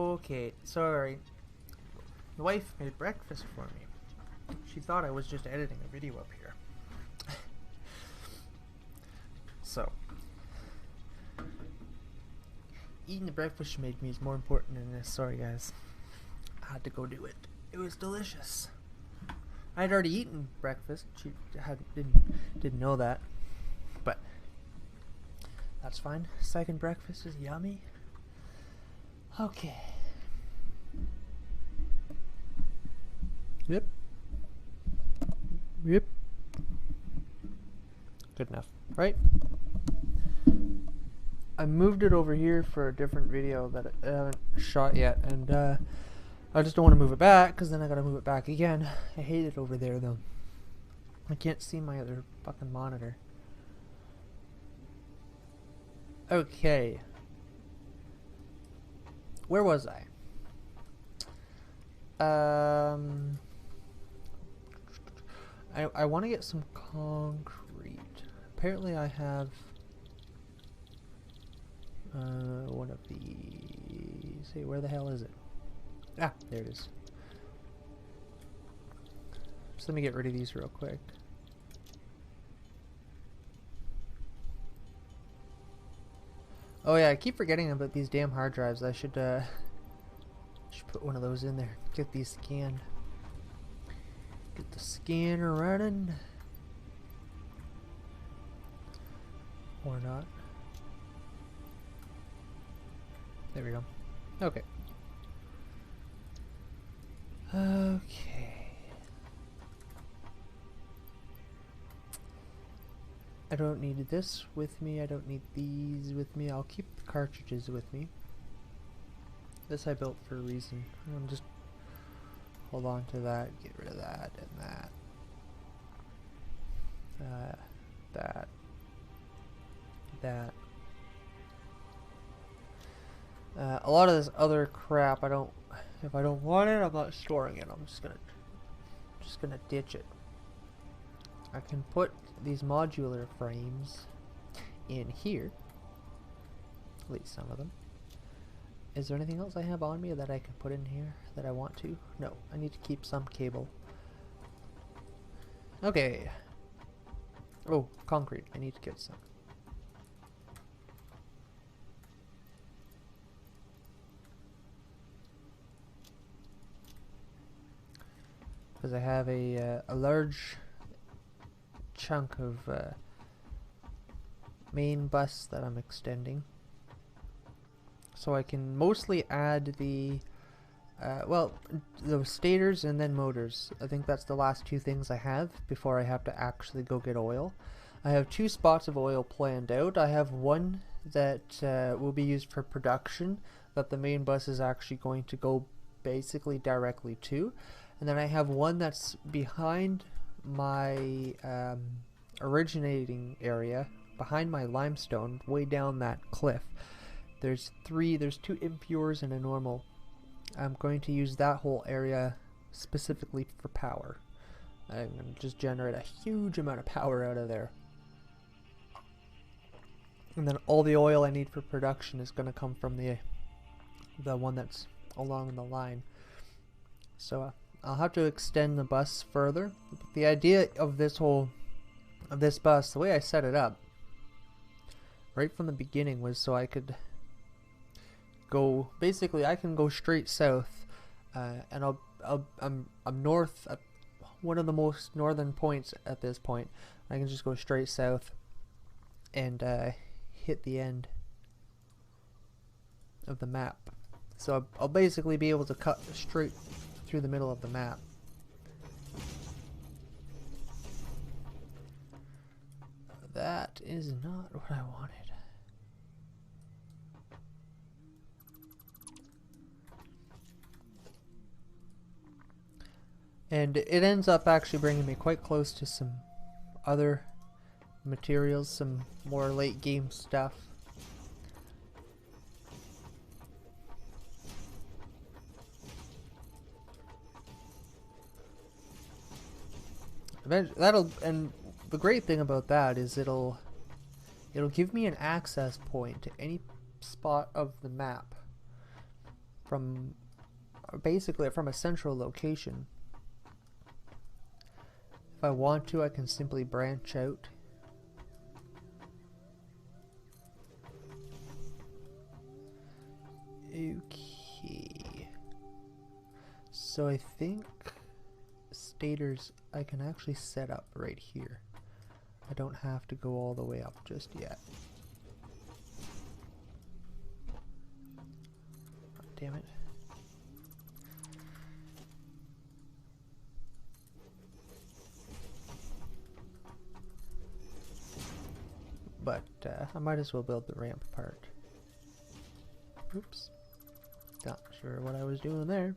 Okay, sorry. The wife made breakfast for me. She thought I was just editing a video up here. So, eating the breakfast she made me is more important than this. Sorry, guys. I had to go do it. It was delicious. I had already eaten breakfast. She didn't know that, but that's fine. Second breakfast is yummy. Okay. Yep. Yep. Good enough, right? I moved it over here for a different video that I haven't shot yet, and I just don't want to move it back because then I gotta move it back again. I hate it over there though. I can't see my other fucking monitor. Okay. Where was I? I want to get some concrete. Apparently I have one of these. Hey, where the hell is it? Ah, there it is. Just let me get rid of these real quick. Oh yeah, I keep forgetting about these damn hard drives. I should put one of those in there. Get these scanned. Get the scanner running. Or not. There we go. Okay. Okay. I don't need this with me. I don't need these with me. I'll keep the cartridges with me. This I built for a reason. I'm gonna just hold on to that, get rid of that and that. That. A lot of this other crap, if I don't want it, I'm not storing it. I'm just gonna ditch it. I can put these modular frames in here. At least some of them. Is there anything else I have on me that I can put in here that I want to? No, I need to keep some cable. Okay. Oh, concrete. I need to get some. Because I have a large chunk of main bus that I'm extending, so I can mostly add the stators and then motors. I think that's the last two things I have before I have to actually go get oil. I have 2 spots of oil planned out. I have one that will be used for production that the main bus is actually going to go basically directly to. And then I have one that's behind my originating area, behind my limestone, way down that cliff. There's 2 impures and a normal. I'm going to use that whole area specifically for power. I'm going to just generate a huge amount of power out of there. And then all the oil I need for production is going to come from the one that's along the line. So I'll have to extend the bus further. The idea of this bus, the way I set it up right from the beginning, was so I could go, basically I can go straight south, and I'm north at one of the most northern points at this point. I can just go straight south and hit the end of the map. So I'll basically be able to cut straight through the middle of the map. That is not what I wanted. And it ends up actually bringing me quite close to some other materials, some more late game stuff. And the great thing about that is it'll give me an access point to any spot of the map from basically from a central location. If I want to, I can simply branch out. Okay. So I think stators I can actually set up right here. I don't have to go all the way up just yet. Oh, damn it. But I might as well build the ramp part. Oops. Not sure what I was doing there.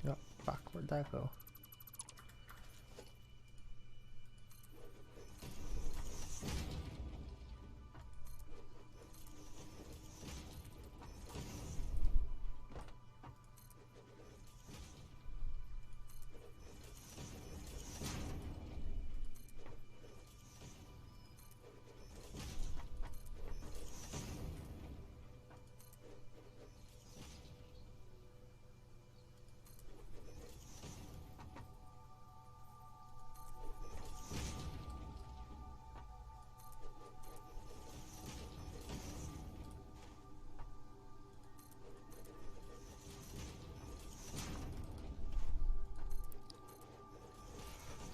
Oh, fuck, where'd that go?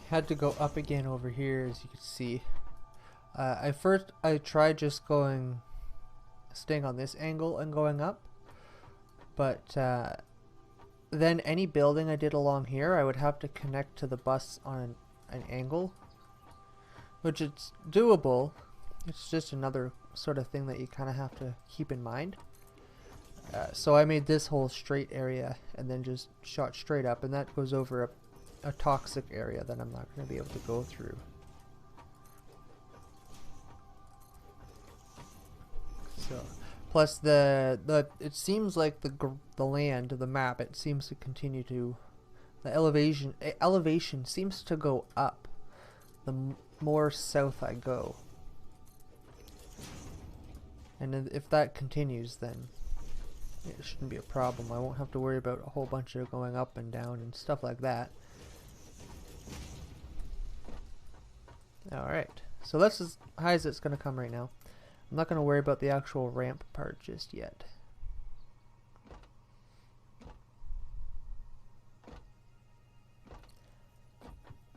Had to go up again over here, as you can see. I tried just staying on this angle and going up, but then any building I did along here, I would have to connect to the bus on an angle, which it's doable. It's just another sort of thing that you kind of have to keep in mind. So I made this whole straight area and then just shot straight up, and that goes over a toxic area that I'm not going to be able to go through. So, plus it seems like the land, the map, it seems to continue to, the elevation seems to go up the more south I go. And if that continues, then it shouldn't be a problem. I won't have to worry about a whole bunch of going up and down and stuff like that. Alright, so that's as high as it's going to come right now. I'm not going to worry about the actual ramp part just yet.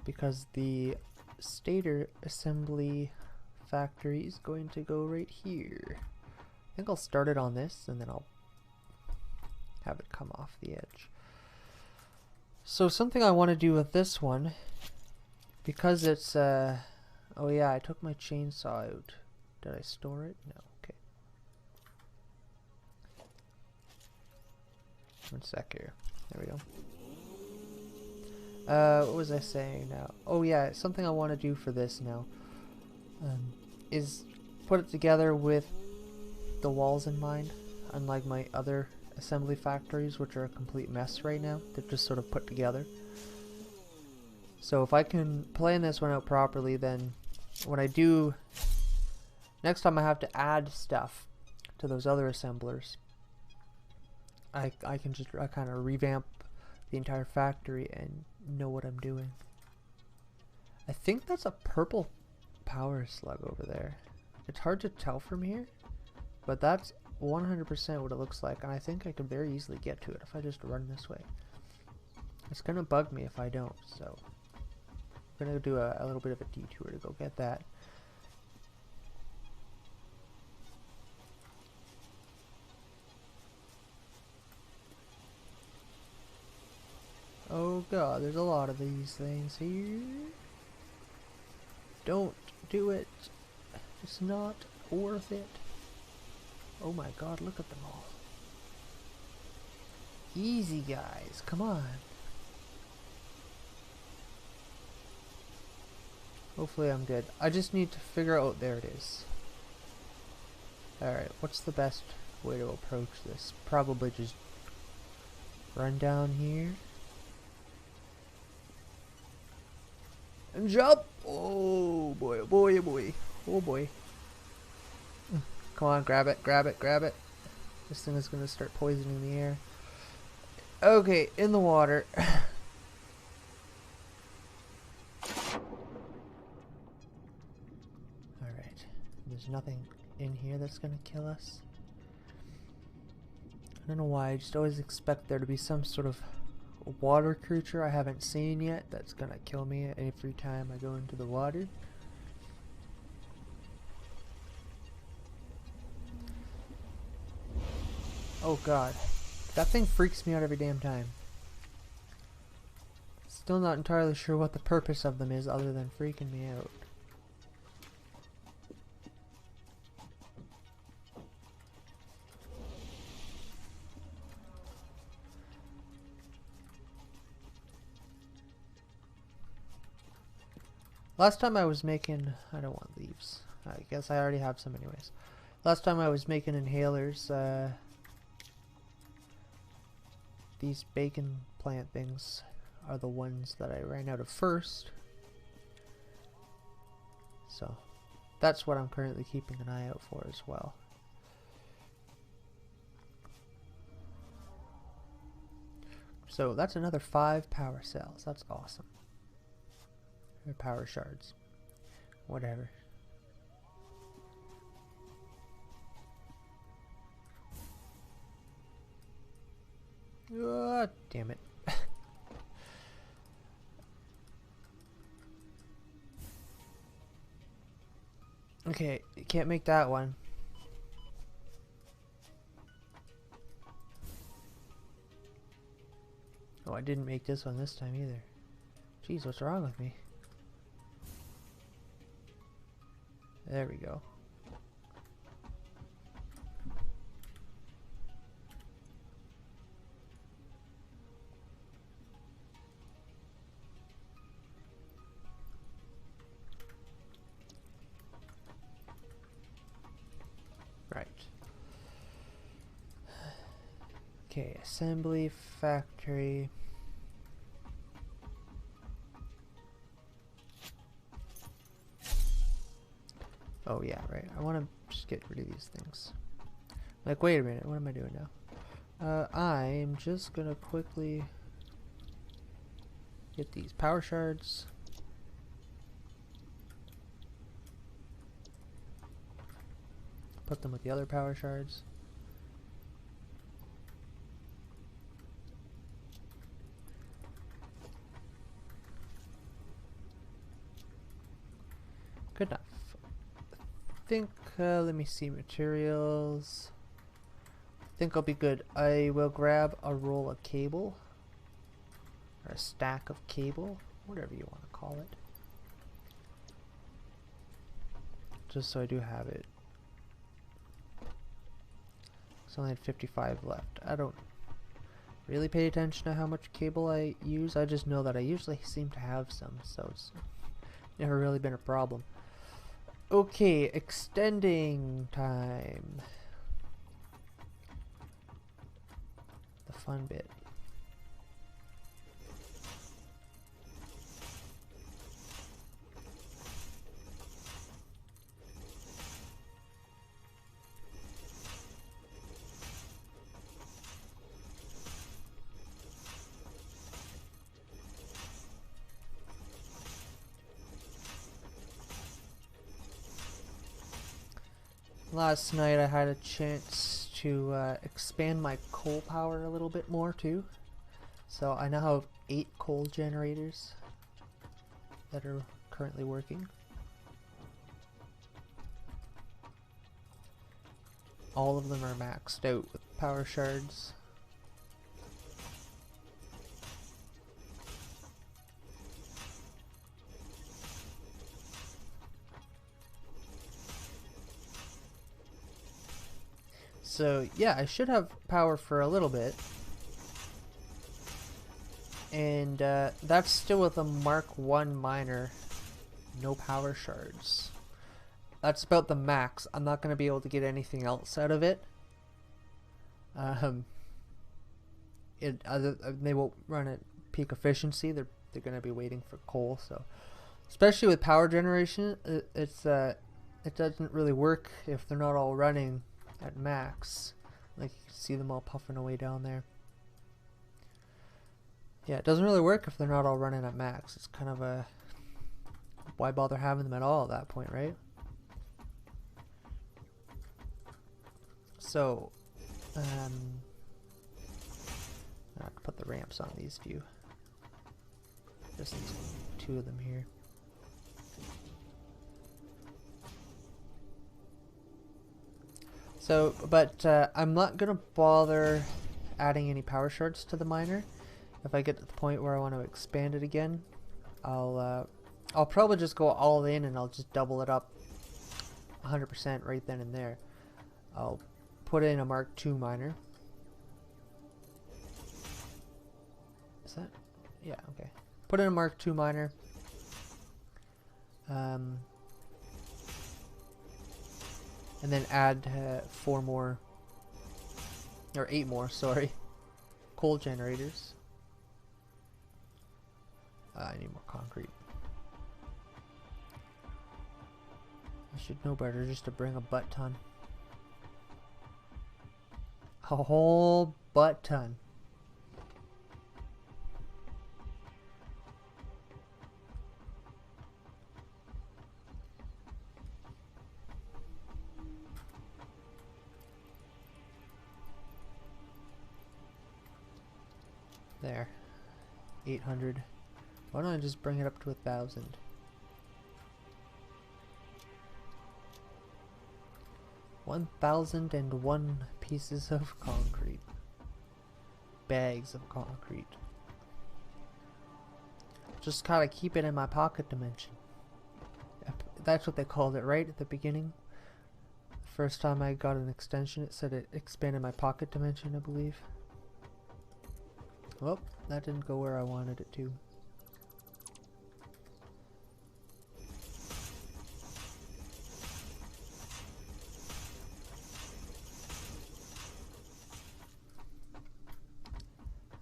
Because the stator assembly factory is going to go right here. I think I'll start it on this and then I'll have it come off the edge. So something I want to do with this one, because it's oh yeah, I took my chainsaw out. Did I store it? No. Okay. One sec here. There we go. What was I saying now? Oh yeah, something I want to do for this now is put it together with the walls in mind, unlike my other assembly factories, which are a complete mess right now. They're just sort of put together. So if I can plan this one out properly, then when I do, next time I have to add stuff to those other assemblers, I can just kind of revamp the entire factory and know what I'm doing. I think that's a purple power slug over there. It's hard to tell from here, but that's 100% what it looks like, and I think I could very easily get to it if I just run this way. It's gonna bug me if I don't, so we're gonna do a little bit of a detour to go get that. Oh god, there's a lot of these things here. Don't do it. It's not worth it. Oh my god, look at them all. Easy guys, come on. Hopefully I'm good. I just need to figure out, there it is. Alright, what's the best way to approach this? Probably just run down here. And jump! Oh boy, oh boy, oh boy. Oh boy. Come on, grab it, grab it, grab it. This thing is gonna start poisoning the air. Okay, in the water. Alright. There's nothing in here that's gonna kill us. I don't know why, I just always expect there to be some sort of water creature I haven't seen yet that's gonna kill me every time I go into the water. Oh god. That thing freaks me out every damn time. Still not entirely sure what the purpose of them is other than freaking me out. Last time I was making... I don't want leaves. I guess I already have some anyways. Last time I was making inhalers, these bacon plant things are the ones that I ran out of first. So, that's what I'm currently keeping an eye out for as well. So, that's another 5 power cells. That's awesome. Or power shards. Whatever. Damn it. Okay, you can't make that one. Oh, I didn't make this one this time either. Jeez, what's wrong with me? There we go. Right. Okay, assembly, factory. Oh yeah, right. I want to just get rid of these things. Like, wait a minute, what am I doing now? I'm just gonna quickly get these power shards. Put them with the other power shards. Good enough. I think, let me see, materials. I think I'll be good. I will grab a roll of cable. Or a stack of cable. Whatever you want to call it. Just so I do have it. So I only had 55 left. I don't really pay attention to how much cable I use. I just know that I usually seem to have some, so it's never really been a problem. Okay, extending time. The fun bit. Last night I had a chance to expand my coal power a little bit more too. So I now have 8 coal generators that are currently working. All of them are maxed out with power shards. So yeah, I should have power for a little bit. And that's still with a Mark 1 miner. No power shards. That's about the max. I'm not going to be able to get anything else out of it. They won't run at peak efficiency. They're going to be waiting for coal, so Especially with power generation, it doesn't really work if they're not all running at max. Like you can see them all puffing away down there. Yeah, it doesn't really work if they're not all running at max. It's kind of a, why bother having them at all at that point, right? So, I have to put the ramps on these few. Just 2 of them here. So, but I'm not gonna bother adding any power shards to the miner. If I get to the point where I want to expand it again, I'll probably just go all in and I'll just double it up 100% right then and there. I'll put in a Mark II miner. Is that? Yeah, okay. Put in a Mark II miner. And then add 4 more, or 8 more, sorry, coal generators. I need more concrete. I should know better just to bring a butt ton. A whole butt ton. There. 800. Why don't I just bring it up to 1,000? $1,001 pieces of concrete. Bags of concrete. Just gotta keep it in my pocket dimension. That's what they called it, right? At the beginning. First time I got an extension, it said it expanded my pocket dimension, I believe. Well, that didn't go where I wanted it to.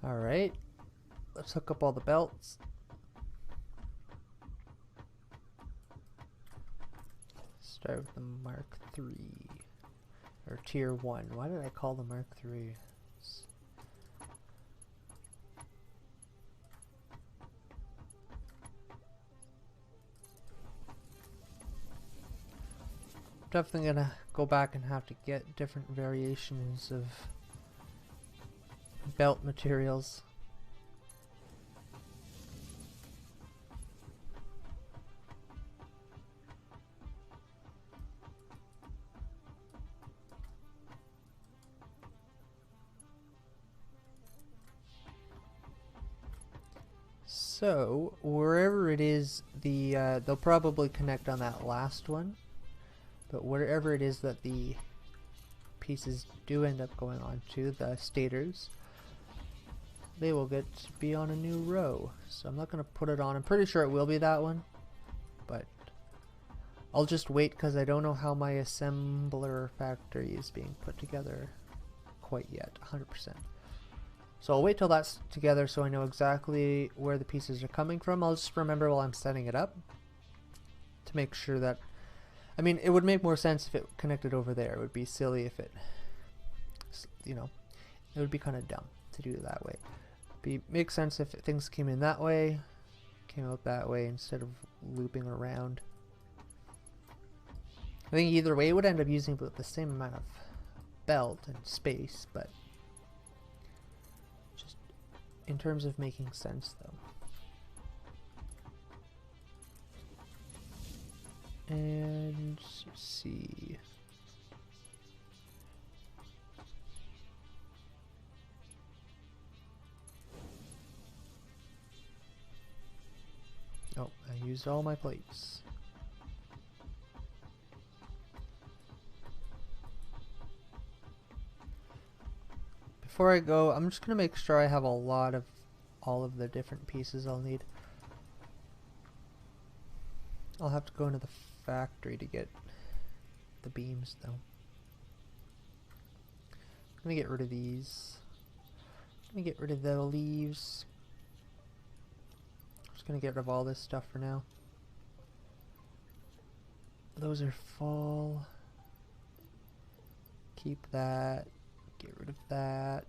Alright, let's hook up all the belts. Start with the Mark III, or Tier 1. Why did I call the Mark III? Definitely gonna go back and have to get different variations of belt materials. So wherever it is, they'll probably connect on that last one, but wherever it is that the pieces do end up going on to, the stators, they will get to be on a new row. So I'm not going to put it on. I'm pretty sure it will be that one, but I'll just wait because I don't know how my assembler factory is being put together quite yet, 100%. So I'll wait till that's together so I know exactly where the pieces are coming from. I'll just remember while I'm setting it up to make sure that, I mean, it would make more sense if it connected over there. It would be silly if it, you know, it would be kind of dumb to do it that way. Makes sense if things came in that way, came out that way instead of looping around. I think either way it would end up using the same amount of belt and space, but just in terms of making sense though. And let's see. Oh, I used all my plates. Before I go, I'm just gonna make sure I have a lot of all of the different pieces I'll need. I'll have to go into the factory to get the beams though. I'm gonna get rid of these. I'm gonna get rid of the leaves. I'm just gonna get rid of all this stuff for now. Those are full. Keep that. Get rid of that.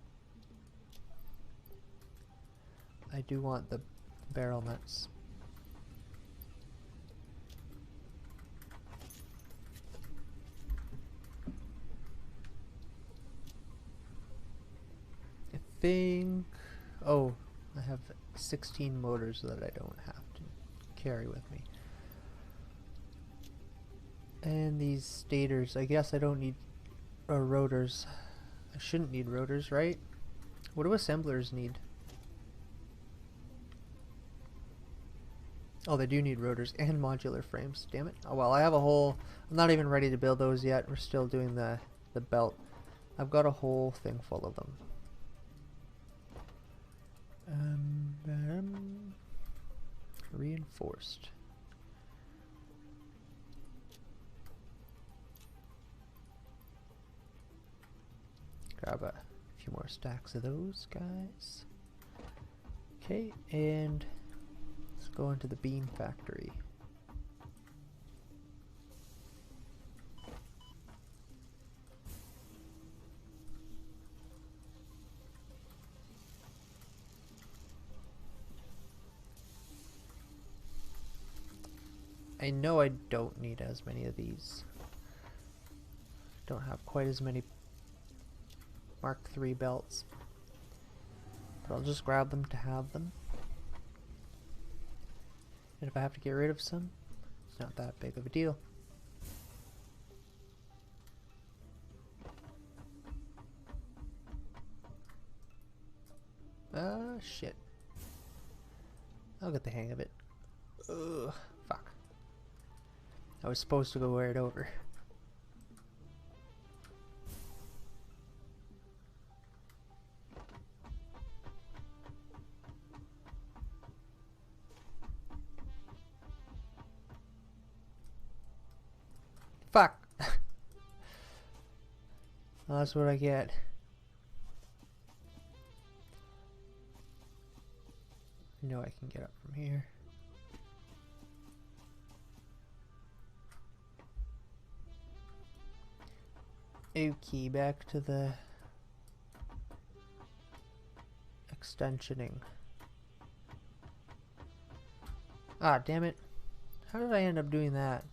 I do want the barrel nuts. I think... Oh, I have 16 motors that I don't have to carry with me. And these stators, I guess I don't need rotors. I shouldn't need rotors, right? What do assemblers need? Oh, they do need rotors and modular frames. Damn it. Oh well, I have a whole... I'm not even ready to build those yet. We're still doing the belt. I've got a whole thing full of them. Reinforced. Grab a few more stacks of those guys. Okay, and let's go into the beam factory. I know I don't need as many of these. Don't have quite as many Mark III belts, but I'll just grab them to have them. And if I have to get rid of some, it's not that big of a deal. Shit. I'll get the hang of it. Ugh, fuck. I was supposed to go right over. Fuck! Well, that's what I get. I know I can get up from here. Okay, back to the extensioning. Ah, damn it. How did I end up doing that?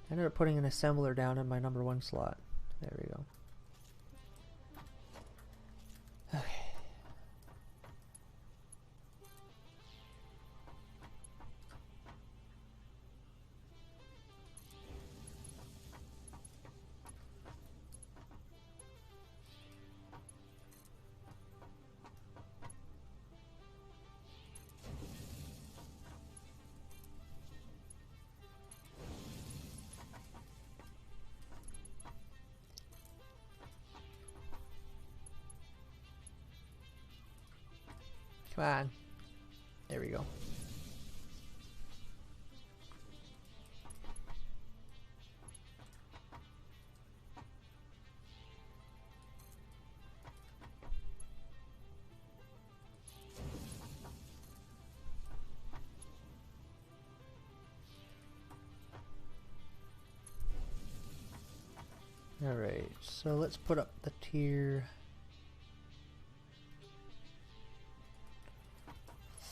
I ended up putting an assembler down in my number 1 slot. There we go. Okay. Come on. There we go. Alright, so let's put up the tier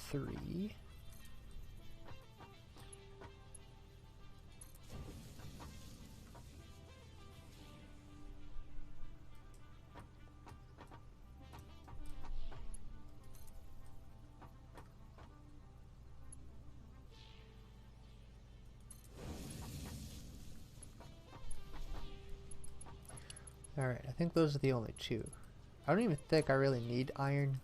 3. Alright, I think those are the only 2. I don't even think I really need iron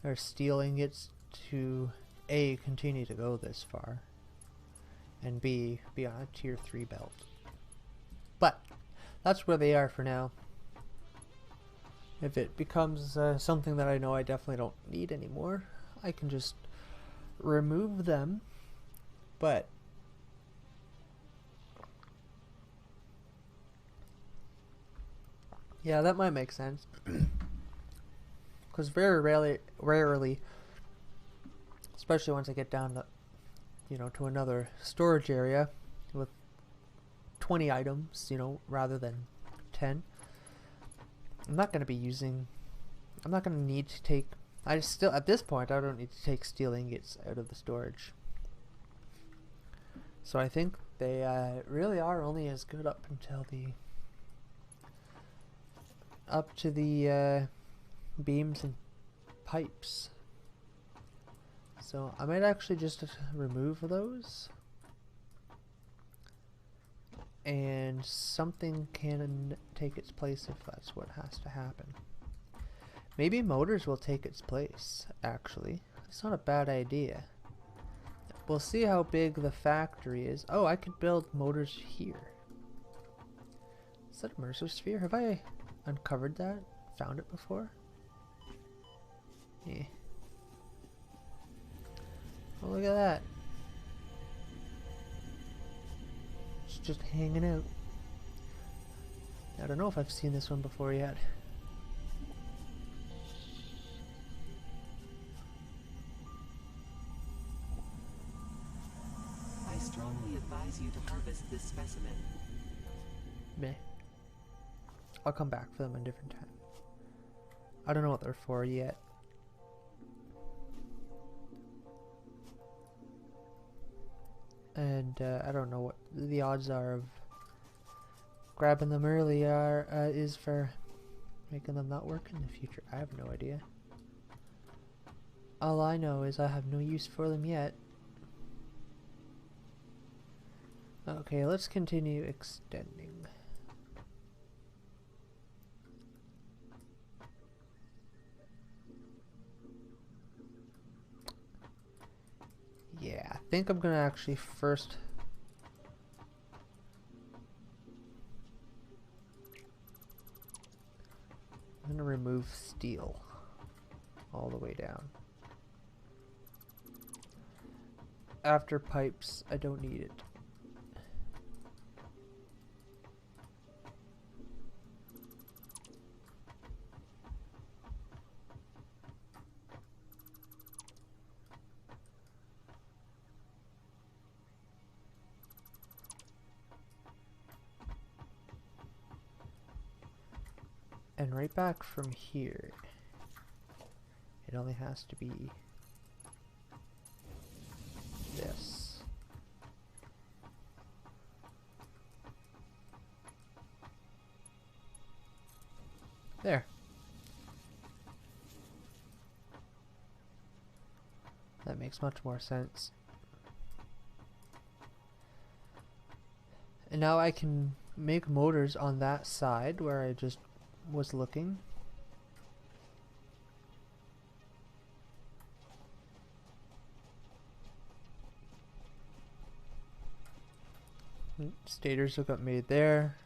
or steel ingots to A, continue to go this far, and B, be on a tier 3 belt. But that's where they are for now. If it becomes something that I know I definitely don't need anymore, I can just remove them. But yeah, that might make sense. Because very rarely, especially once I get down to you know, to another storage area with 20 items, you know, rather than 10. I'm not going to need to take, at this point, I don't need to take steel ingots out of the storage. So I think they really are only as good up to the beams and pipes. So I might actually just remove those, and something can take its place if that's what has to happen. Maybe motors will take its place, actually. It's not a bad idea. We'll see how big the factory is. Oh, I could build motors here. Is that a Mercer sphere? Have I uncovered that? Found it before? Yeah. Oh, look at that. It's just hanging out. I don't know if I've seen this one before yet. I strongly advise you to harvest this specimen. Meh. I'll come back for them a different time. I don't know what they're for yet. And I don't know what the odds are of grabbing them early is for making them not work in the future. I have no idea. All I know is I have no use for them yet. Okay, let's continue extending. Yeah, I think I'm gonna actually first I'm gonna remove steel all the way down. After pipes, I don't need it. And right back from here, it only has to be this. There. That makes much more sense. And now I can make motors on that side where I just was looking. Stators will get made there.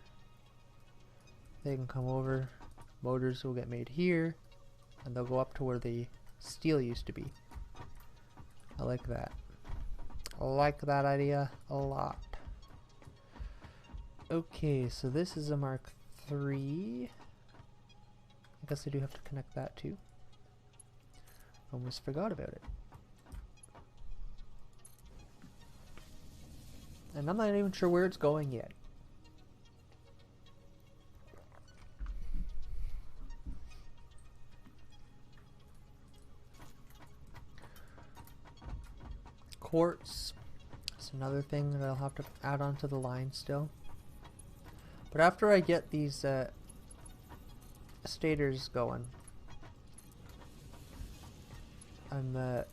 They can come over. Motors will get made here, and they'll go up to where the steel used to be. I like that. I like that idea a lot. Okay, so this is a Mark III. I guess I do have to connect that too. Almost forgot about it. And I'm not even sure where it's going yet. Quartz. That's another thing that I'll have to add onto the line still. But after I get these stators going, I'm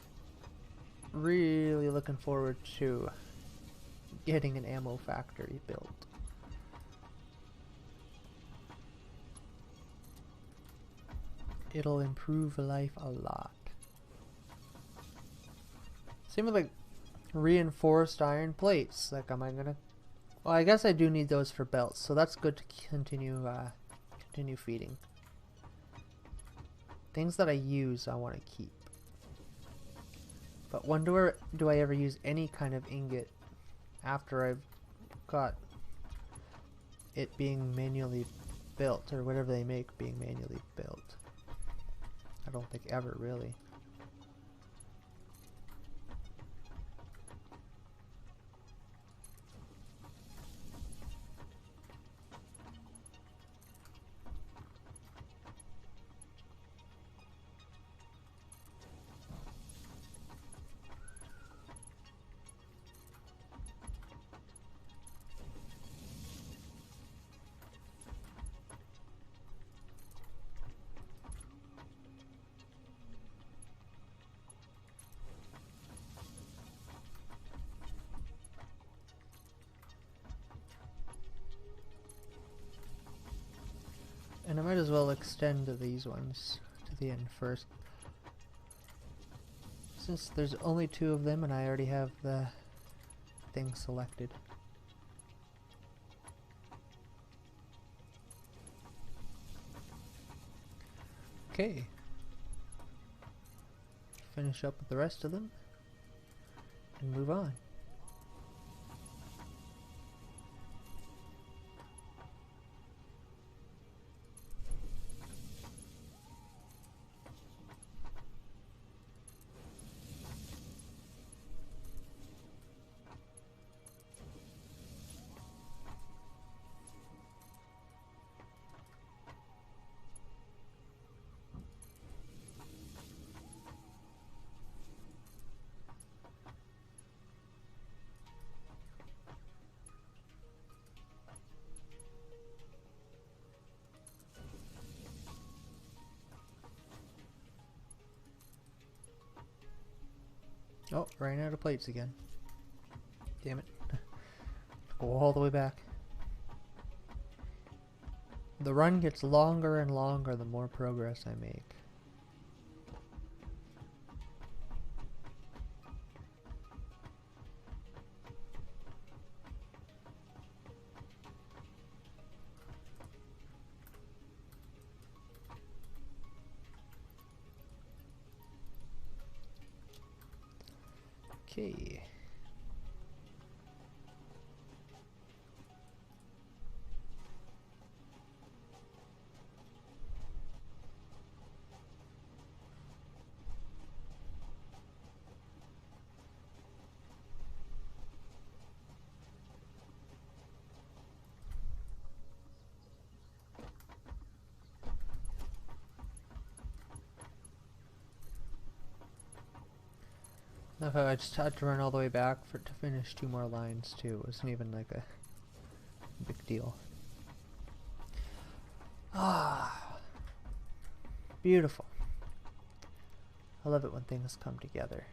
really looking forward to getting an ammo factory built. It'll improve life a lot. Same with like reinforced iron plates. Like, am I gonna? Well, I guess I do need those for belts, so that's good to continue feeding. Things that I use, I want to keep. But when do I ever use any kind of ingot after I've got it being manually built, or whatever they make being manually built? I don't think ever, really. extend these ones to the end first. Since there's only 2 of them and I already have the thing selected. Okay. Finish up with the rest of them and move on. Oh, ran out of plates again. Damn it. Go all the way back. The run gets longer and longer the more progress I make. Okay. I just had to run all the way back to finish 2 more lines too. It wasn't even like a big deal. Ah, beautiful. I love it when things come together.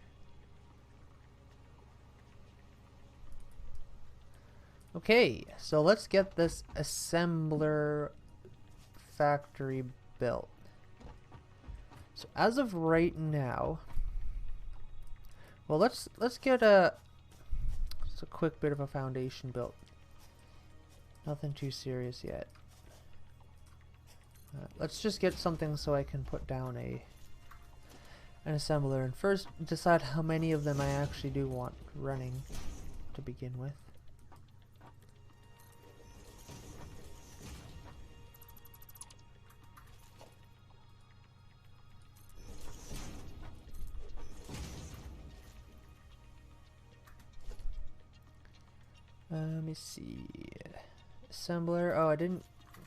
Okay, so let's get this assembler factory built. So as of right now, well, let's get just a quick bit of a foundation built. Nothing too serious yet. Let's just get something so I can put down an assembler and first decide how many of them I actually do want running to begin with. Let me see. Assembler. Oh, I didn't.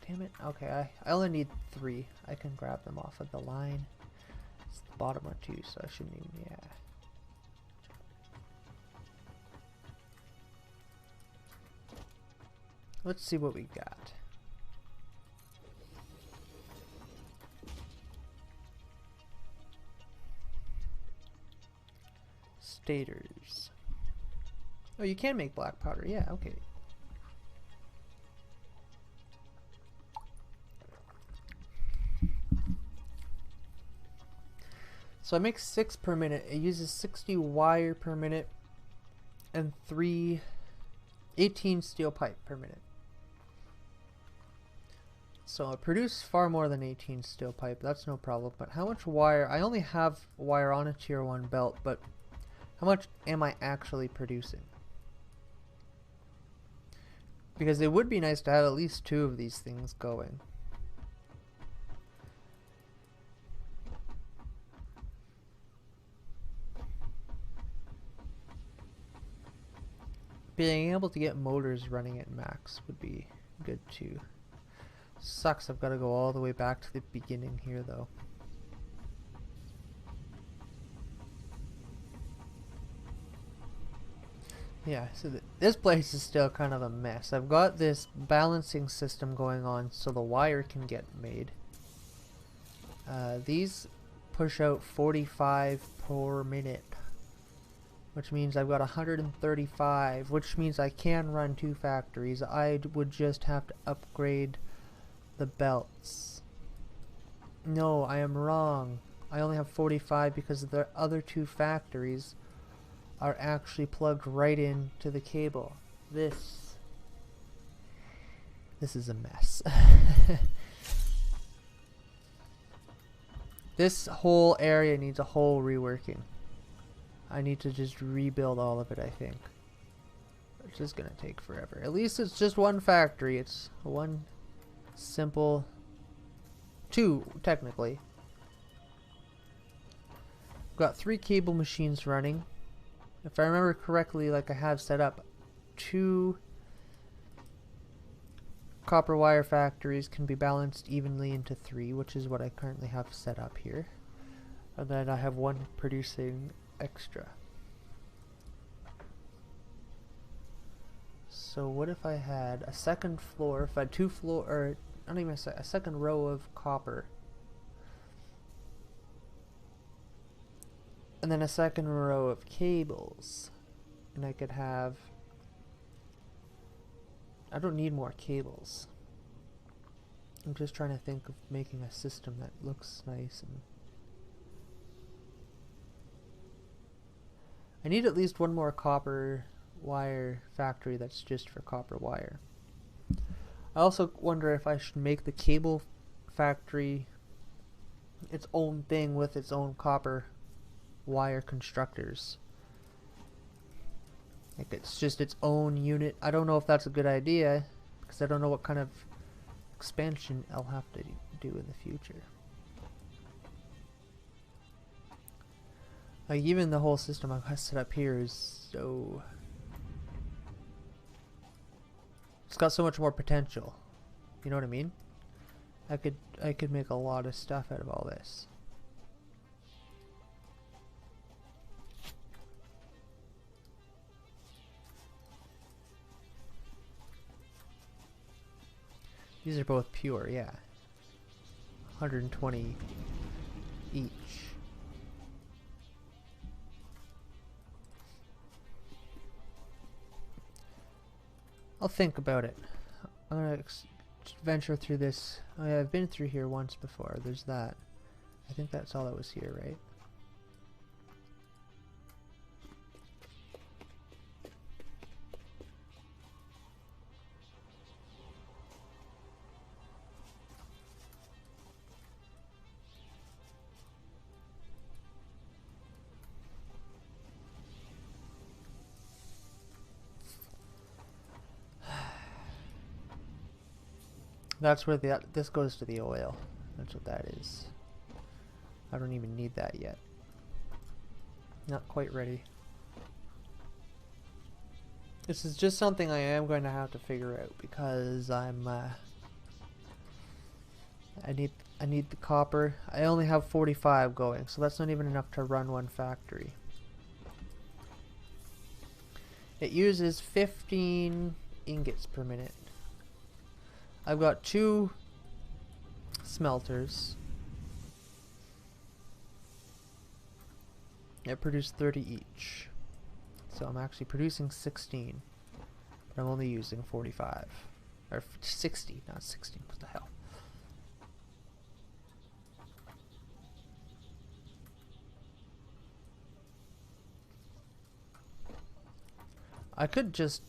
Damn it. Okay, I only need 3. I can grab them off of the line. It's the bottom one too, so I shouldn't even. Yeah. Let's see what we got. Stators. Oh, you can make black powder. Yeah, okay. So I make 6 per minute. It uses 60 wire per minute and 18 steel pipe per minute. So I produce far more than 18 steel pipe. That's no problem. But how much wire? I only have wire on a tier 1 belt, but how much am I actually producing? Because it would be nice to have at least 2 of these things going. Being able to get motors running at max would be good too. Sucks I've got to go all the way back to the beginning here though. Yeah, so this place is still kind of a mess. I've got this balancing system going on so the wire can get made. These push out 45 per minute, which means I've got 135, which means I can run 2 factories. I would just have to upgrade the belts. No, I am wrong. I only have 45 because the other two factories are actually plugged right into the cable. This is a mess. This whole area needs a whole reworking. I need to just rebuild all of it, I think. It's just gonna take forever. At least it's just one factory. It's one simple... two, technically. Got 3 cable machines running. If I remember correctly, like I have set up, 2 copper wire factories can be balanced evenly into 3, which is what I currently have set up here. And then I have 1 producing extra. So what if I had a second floor, if I had 2 floor, or not even a second row of copper. And then a second row of cables. And I could have... I don't need more cables. I'm just trying to think of making a system that looks nice and... I need at least 1 more copper wire factory that's just for copper wire. I also wonder if I should make the cable factory its own thing with its own copper wire constructors. Like it's just its own unit. I don't know if that's a good idea because I don't know what kind of expansion I'll have to do in the future. Like even the whole system I've set up here is so... it's got so much more potential. You know what I mean? I could make a lot of stuff out of all this. These are both pure, yeah. 120 each. I'll think about it. I'm gonna venture through this. I've been through here once before. There's that. I think that's all that was here, right? That's where this goes to the oil. That's what that is. I don't even need that yet. Not quite ready. This is just something I am going to have to figure out because I'm I need the copper. I only have 45 going, so that's not even enough to run 1 factory. It uses 15 ingots per minute. I've got 2 smelters. It produced 30 each. So I'm actually producing 16. But I'm only using 45. Or 60, not 16. What the hell? I could just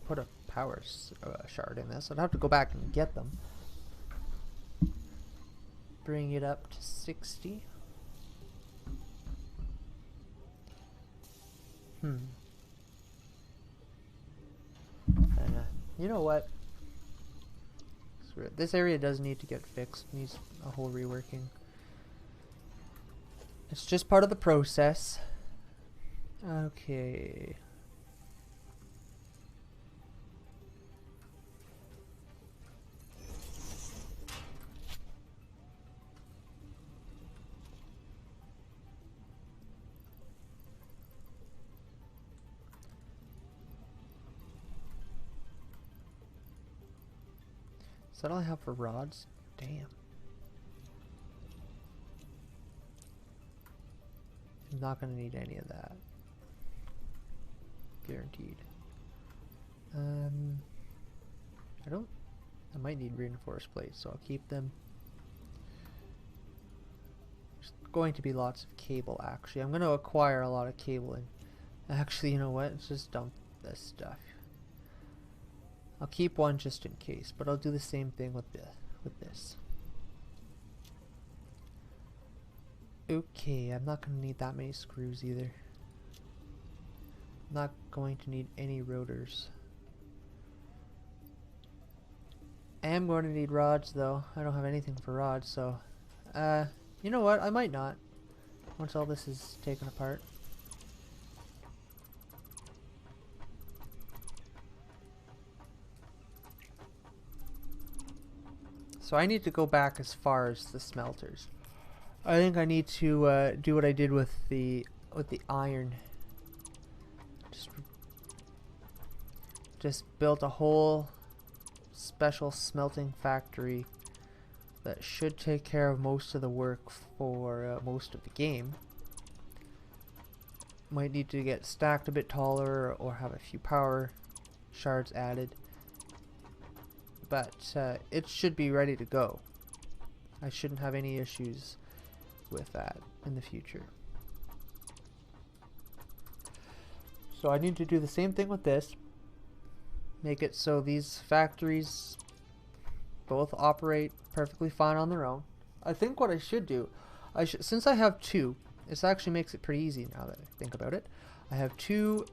put a power shard in this. I'd have to go back and get them. Bring it up to 60. And, you know what? This area does need to get fixed. Needs a whole reworking. It's just part of the process. Okay. Is that all I have for rods? Damn. I'm not gonna need any of that. Guaranteed. I might need reinforced plates, so I'll keep them. going to be lots of cable, actually. I'm going to acquire a lot of cabling. Actually, you know what? Let's just dump this stuff. I'll keep one just in case, but I'll do the same thing with this. Okay, I'm not going to need that many screws either. I'm not going to need any rotors. I am going to need rods though. I don't have anything for rods, so you know what? I might not. Once all this is taken apart. So I need to go back as far as the smelters. I think I need to do what I did with the iron. Just built a whole special smelting factory that should take care of most of the work for most of the game. Might need to get stacked a bit taller or have a few power shards added, but it should be ready to go. I shouldn't have any issues with that in the future. So I need to do the same thing with this. Make it so these factories both operate perfectly fine on their own. I think what I should do, since I have two, this actually makes it pretty easy now that I think about it. I have two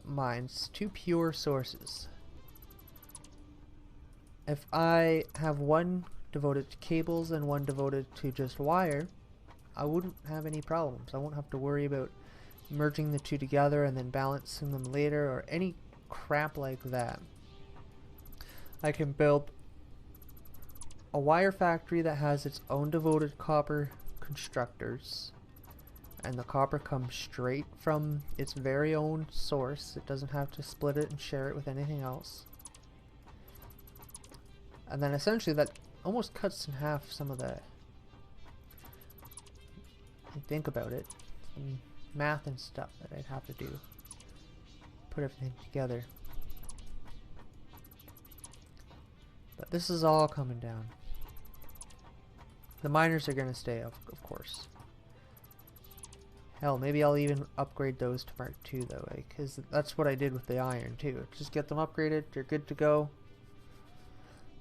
mines, two pure sources. If I have one devoted to cables and one devoted to just wire, I wouldn't have any problems. I won't have to worry about merging the two together and then balancing them later or any crap like that. I can build a wire factory that has its own devoted copper constructors, and the copper comes straight from its very own source. It doesn't have to split it and share it with anything else. And then essentially that almost cuts in half some of the, think about it, some math and stuff that I'd have to do. Put everything together. But this is all coming down. The miners are going to stay, of course. Hell, maybe I'll even upgrade those to Mark II though, because that's what I did with the iron too. Just get them upgraded, you're good to go.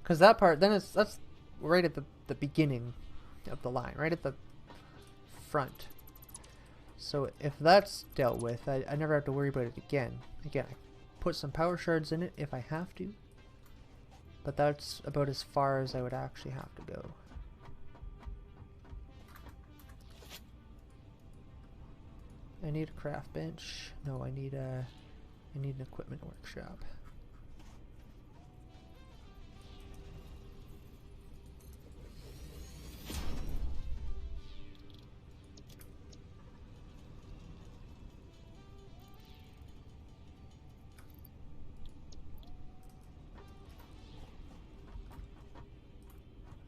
Because that part, then that's right at the beginning of the line, right at the front. So if that's dealt with, I never have to worry about it again. Again, I put some power shards in it if I have to, but that's about as far as I would actually have to go. I need a craft bench. No, I need an equipment workshop.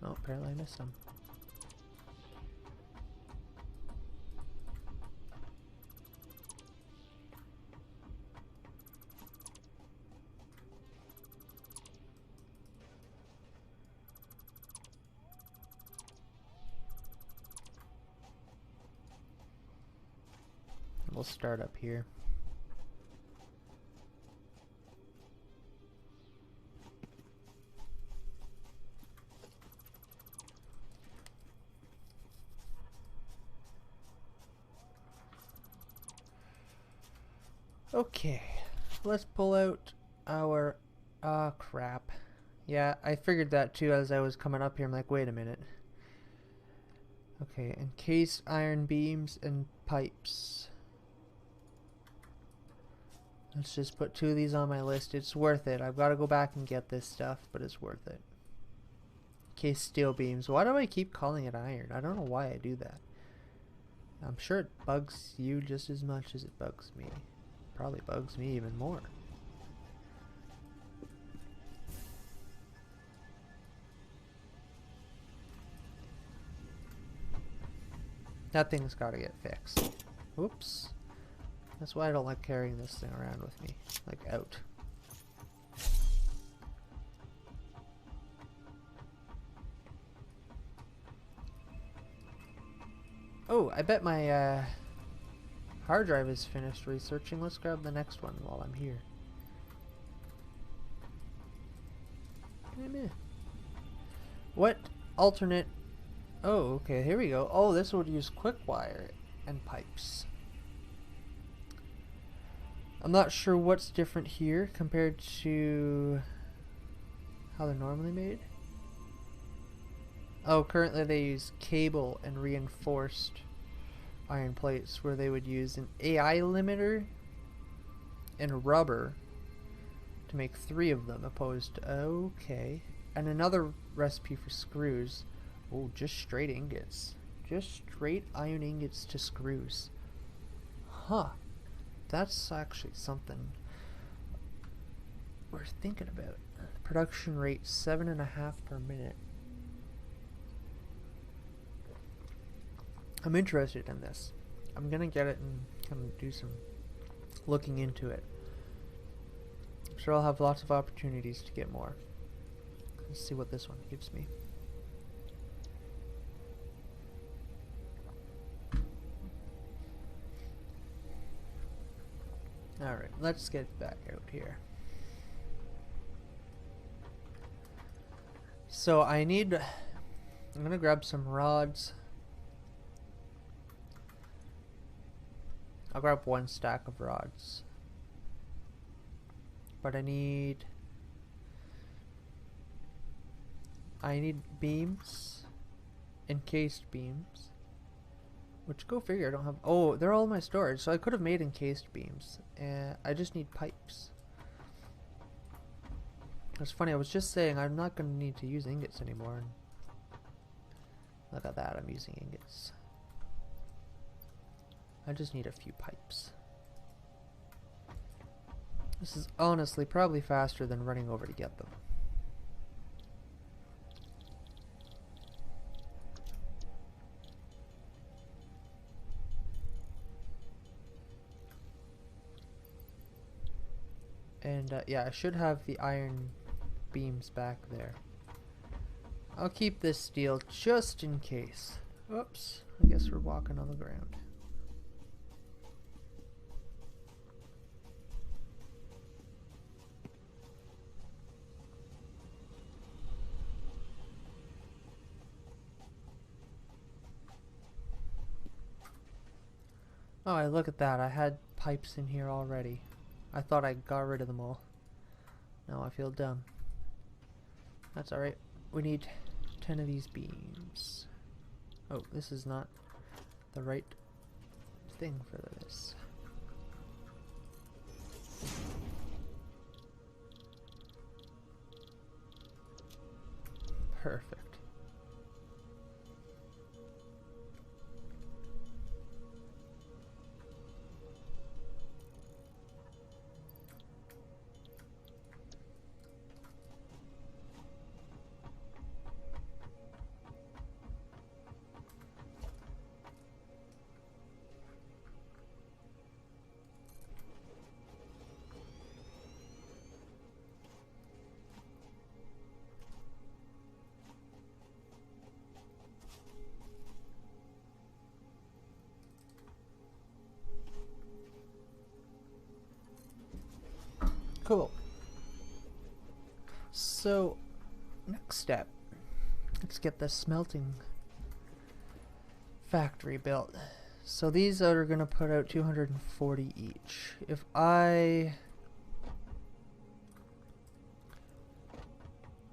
Oh, apparently I missed some. We'll start up here. Okay, let's pull out our, crap. Yeah, I figured that too as I was coming up here. I'm like, wait a minute. Okay, encased iron beams and pipes. Let's just put 2 of these on my list. It's worth it. I've got to go back and get this stuff, but it's worth it. Encased steel beams. Why do I keep calling it iron? I don't know why I do that. I'm sure it bugs you just as much as it bugs me. Probably bugs me even more. That thing's got to get fixed. Oops. That's why I don't like carrying this thing around with me. Like, out. Oh, I bet my hard drive is finished researching. Let's grab the next one while I'm here. What alternate? Oh, okay, here we go. Oh, this would use quick wire and pipes. I'm not sure what's different here compared to how they're normally made. Oh, currently they use cable and reinforced iron plates, where they would use an AI limiter and rubber to make 3 of them, opposed to, okay. And another recipe for screws. Oh, just straight ingots. Just straight iron ingots to screws. Huh. That's actually something worth thinking about. Production rate 7.5 per minute. I'm interested in this. I'm gonna get it and kind of do some looking into it. I'm sure I'll have lots of opportunities to get more. Let's see what this one gives me. Alright, let's get back out here. So I'm gonna grab some rods. I'll grab 1 stack of rods. But I need beams, encased beams, which, go figure, I don't have. Oh, they're all in my storage, so I could have made encased beams. I just need pipes. It's funny, I was just saying I'm not going to need to use ingots anymore. Look at that, I'm using ingots. I just need a few pipes. This is honestly probably faster than running over to get them. And yeah, I should have the iron beams back there. I'll keep this steel just in case. Oops, I guess we're walking on the ground. Oh, look at that. I had pipes in here already. I thought I got rid of them all. Now I feel dumb. That's alright. We need 10 of these beams. Oh, this is not the right thing for this. Perfect. Cool. So, next step. Let's get the smelting factory built. So these are going to put out 240 each. If I...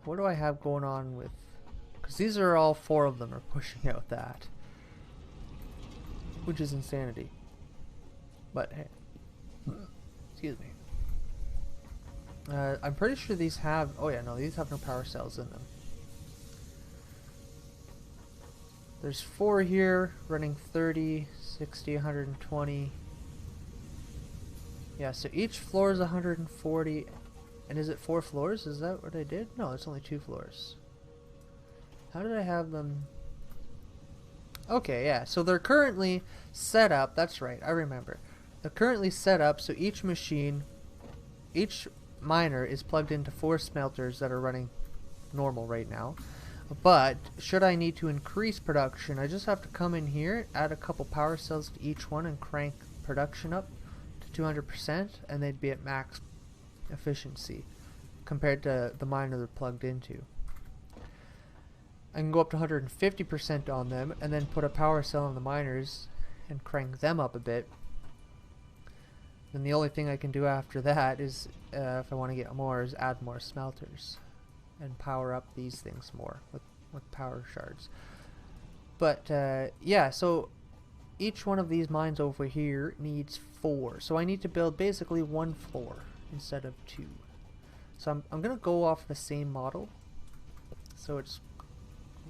What do I have going on with... Because these are all 4 of them are pushing out that. Which is insanity. But hey. Excuse me. I'm pretty sure these have... Oh yeah, no, these have no power cells in them. There's 4 here, running 30, 60, 120. Yeah, so each floor is 140. And is it 4 floors? Is that what I did? No, it's only 2 floors. How did I have them? Okay, yeah, so they're currently set up. That's right, I remember. They're currently set up so each machine, each miner is plugged into 4 smelters that are running normal right now. But should I need to increase production, I just have to come in here, add a couple power cells to each one, and crank production up to 200%, and they'd be at max efficiency compared to the miner they're plugged into. I can go up to 150% on them, and then put a power cell on the miners and crank them up a bit. Then the only thing I can do after that is, if I want to get more, is add more smelters and power up these things more with power shards. But yeah, so each one of these mines over here needs 4. So I need to build basically 1 floor instead of 2. So I'm going to go off the same model. So it's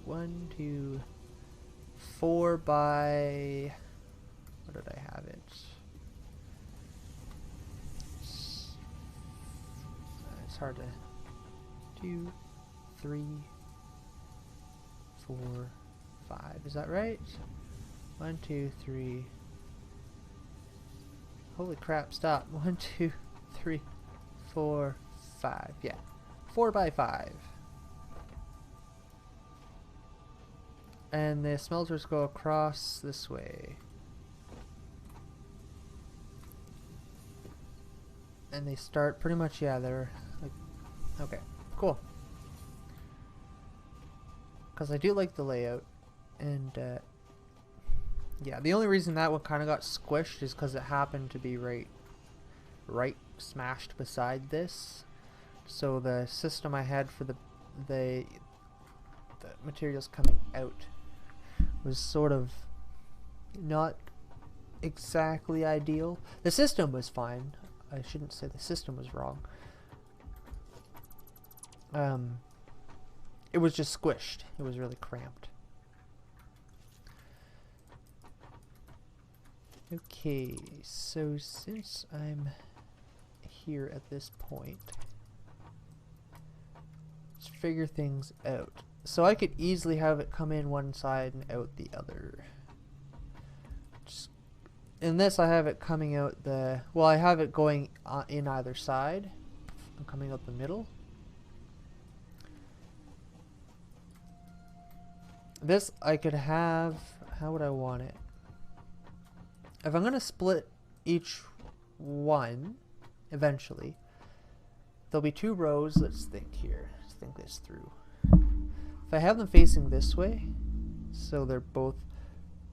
1, 2, 4 by... what did I have it? It's hard to... 2, 3, 4, 5. Is that right? 1, 2, 3. Holy crap, stop. 1, 2, 3, 4, 5. Yeah. 4 by 5. And the smelters go across this way. And they start pretty much, yeah, they're like, okay, cool. Because I do like the layout. And, yeah, the only reason that one kind of got squished is because it happened to be right smashed beside this. So the system I had for the materials coming out was sort of not exactly ideal. The system was fine. I shouldn't say the system was wrong. It was just squished. It was really cramped. Okay, so since I'm here at this point, let's figure things out. So I could easily have it come in one side and out the other. Just in this I have it coming out the... well, I have it going in either side. I'm coming out the middle. This I could have... how would I want it? If I'm going to split each one, eventually, there'll be 2 rows. Let's think here. Let's think this through. If I have them facing this way, so they're both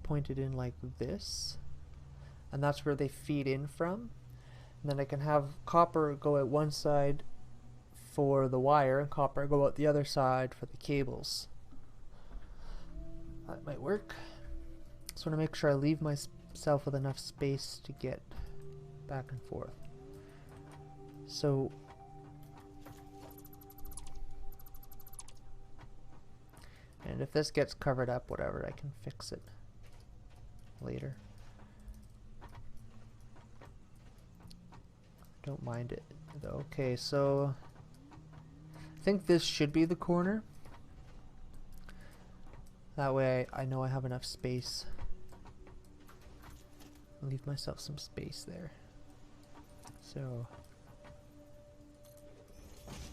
pointed in like this, and that's where they feed in from, and then I can have copper go out one side for the wire and copper go out the other side for the cables. That might work. Just want to make sure I leave myself with enough space to get back and forth. So and if this gets covered up, whatever, I can fix it later. Don't mind it though. Okay, so I think this should be the corner. That way I know I have enough space. I'll leave myself some space there. So,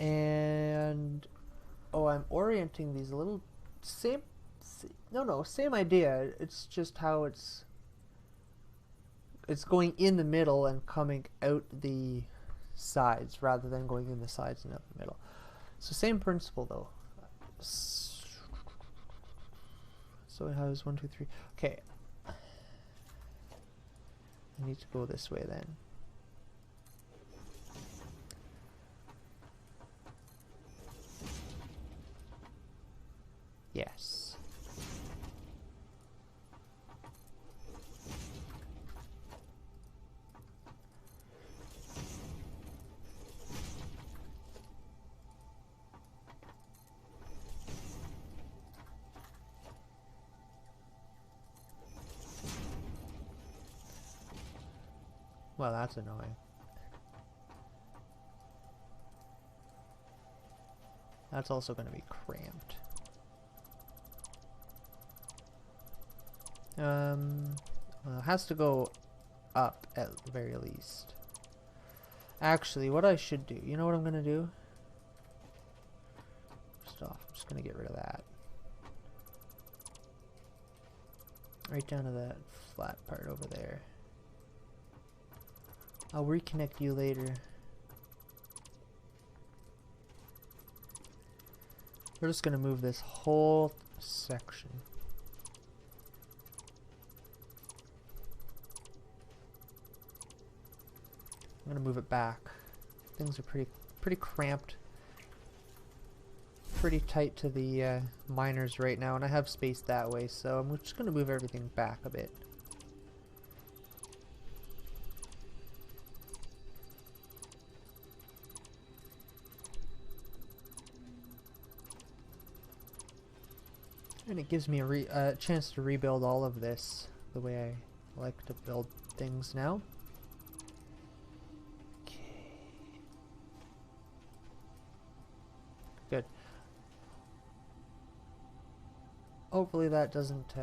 and oh, I'm orienting these a little same idea. It's just how it's going in the middle and coming out the sides rather than going in the sides and out the middle. So same principle though. So it has 1, 2, 3. Okay. I need to go this way then. Yes. Well, that's annoying. That's also going to be cramped. Well, it has to go up at the very least. Actually, what I should do, you know what I'm going to do? First off, I'm just going to get rid of that. Right down to that flat part over there. I'll reconnect you later. We're just gonna move this whole section. I'm gonna move it back. Things are pretty cramped. Pretty tight to the miners right now, and I have space that way, so I'm just gonna move everything back a bit. And it gives me a chance to rebuild all of this the way I like to build things now. Okay. Good. Hopefully that doesn't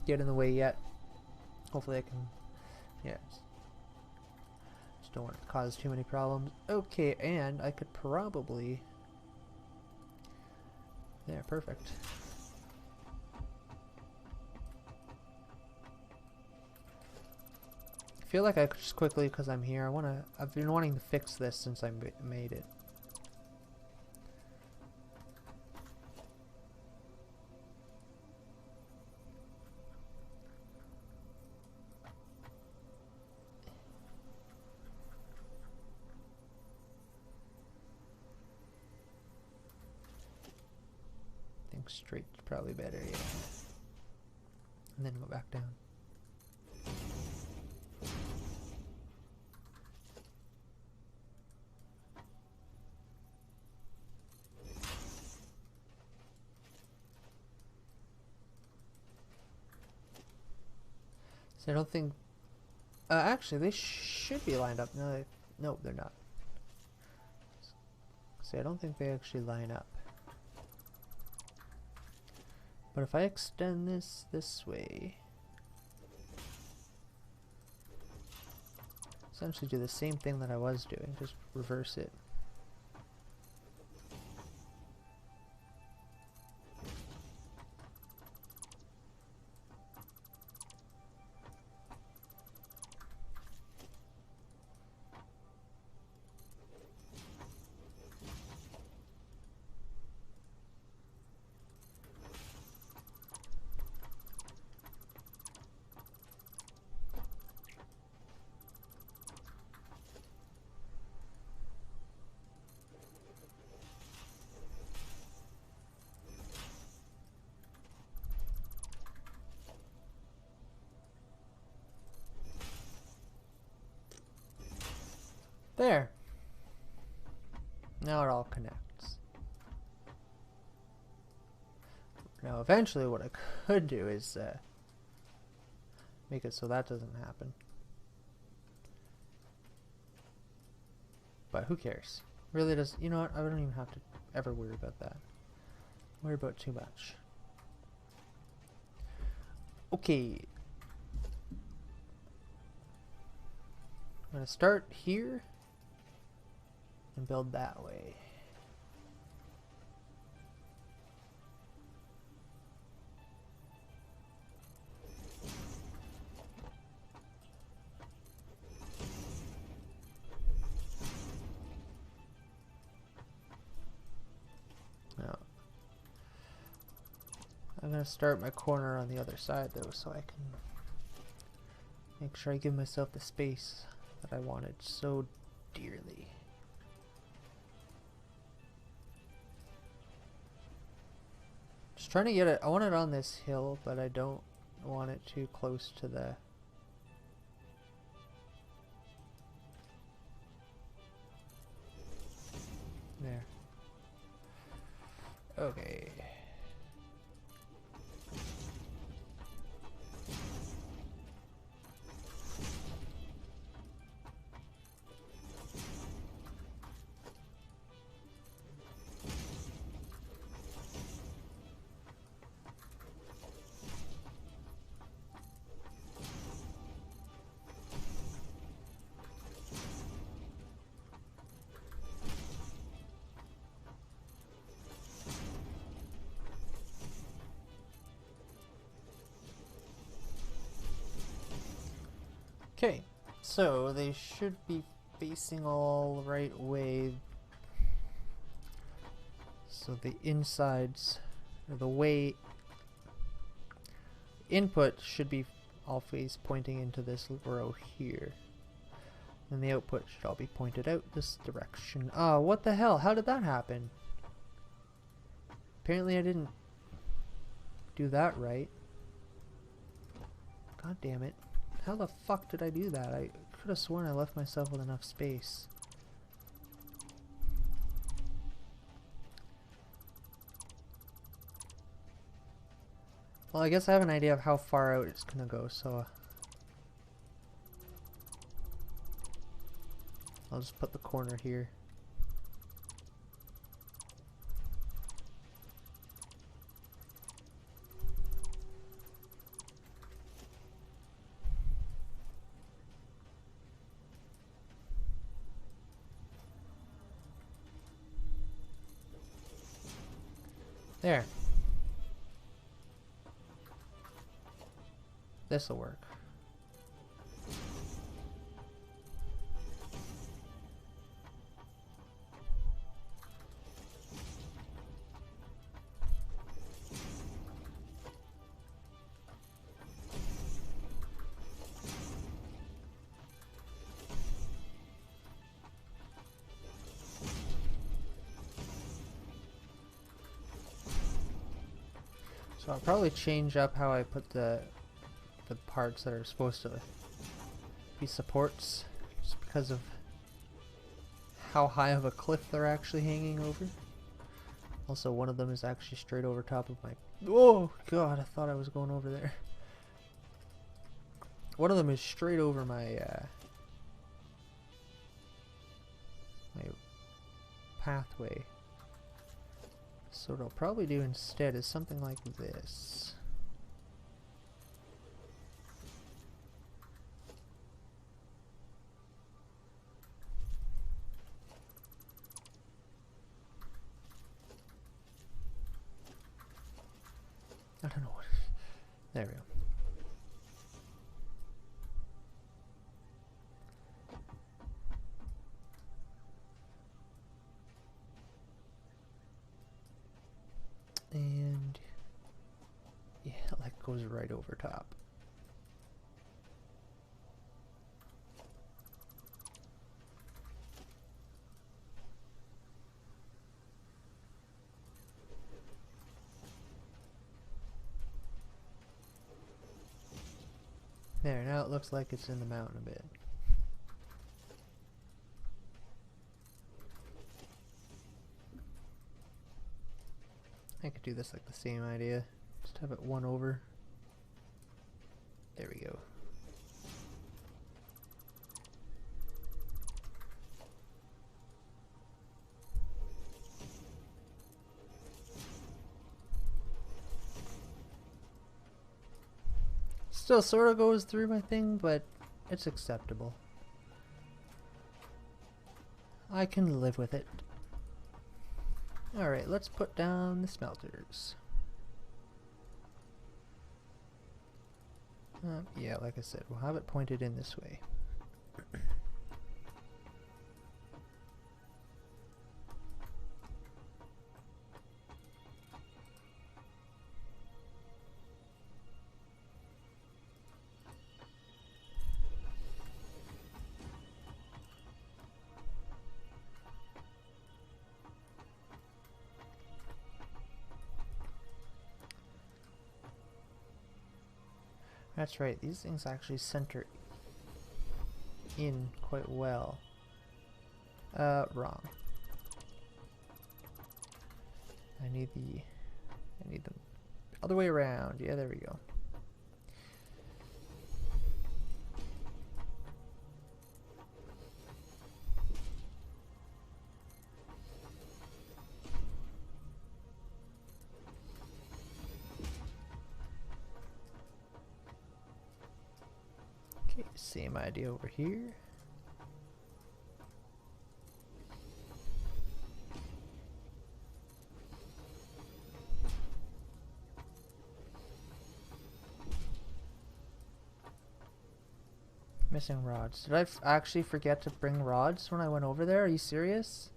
get in the way yet. Hopefully I can, yeah. Just don't want it to cause too many problems. Okay, and I could probably... Yeah, perfect. I feel like I could just quickly, because I'm here, I've been wanting to fix this since I made it. Straight is probably better, yeah. And then go back down. So I don't think... actually, they should be lined up. No, nope, they're not. See, I don't think they actually line up. But if I extend this way, essentially do the same thing that I was doing, just reverse it. There. Now it all connects. Now eventually what I could do is make it so that doesn't happen. But who cares? Really does, you know what, I don't even have to ever worry about that. Worry about too much. Okay. I'm gonna start here and build that way. Now, I'm gonna start my corner on the other side though, so I can make sure I give myself the space that I wanted so dearly. Just trying to get it, I want it on this hill, but I don't want it too close to the... There. Okay. Okay, so they should be facing all the right way. So the insides, or the way input should be always pointing into this row here. And the output should all be pointed out this direction. Oh, what the hell? How did that happen? Apparently I didn't do that right. God damn it. How the fuck did I do that? I could have sworn I left myself with enough space. Well, I guess I have an idea of how far out it's gonna go, so I'll just put the corner here. There. This'll work. So I'll probably change up how I put the parts that are supposed to be supports, just because of how high of a cliff they're actually hanging over. Also, one of them is actually straight over top of my... Oh god, I thought I was going over there. One of them is straight over my my pathway. So what I'll probably do instead is something like this. I don't know what. There we go. And yeah, that goes right over top. There, now it looks like it's in the mountain a bit. I could do this like the same idea. Just have it one over. There we go. Still sort of goes through my thing, but it's acceptable. I can live with it. Alright, let's put down the smelters. Yeah, like I said, we'll have it pointed in this way. That's right, these things actually center in quite well. Wrong. I need them other way around. Yeah, there we go. Same idea over here. Missing rods. Did I actually forget to bring rods when I went over there? Are you serious?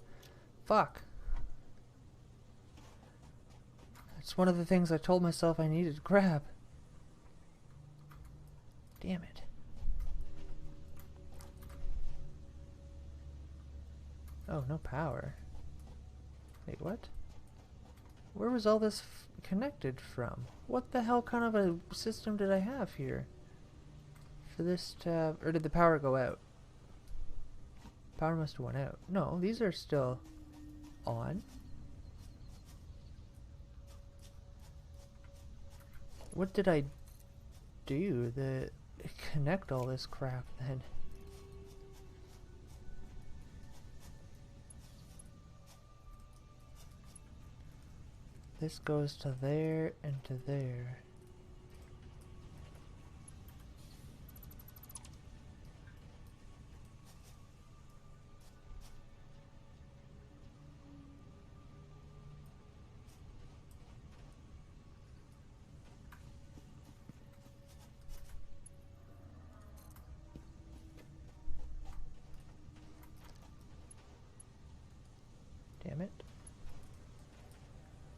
Fuck. It's one of the things I told myself I needed to grab. Damn it. Oh, no power. Wait, what? Where was all this connected from? What the hell kind of a system did I have here? For this tab, or did the power go out? Power must have went out. No, these are still on. What did I do to connect all this crap then? This goes to there and to there. Damn it.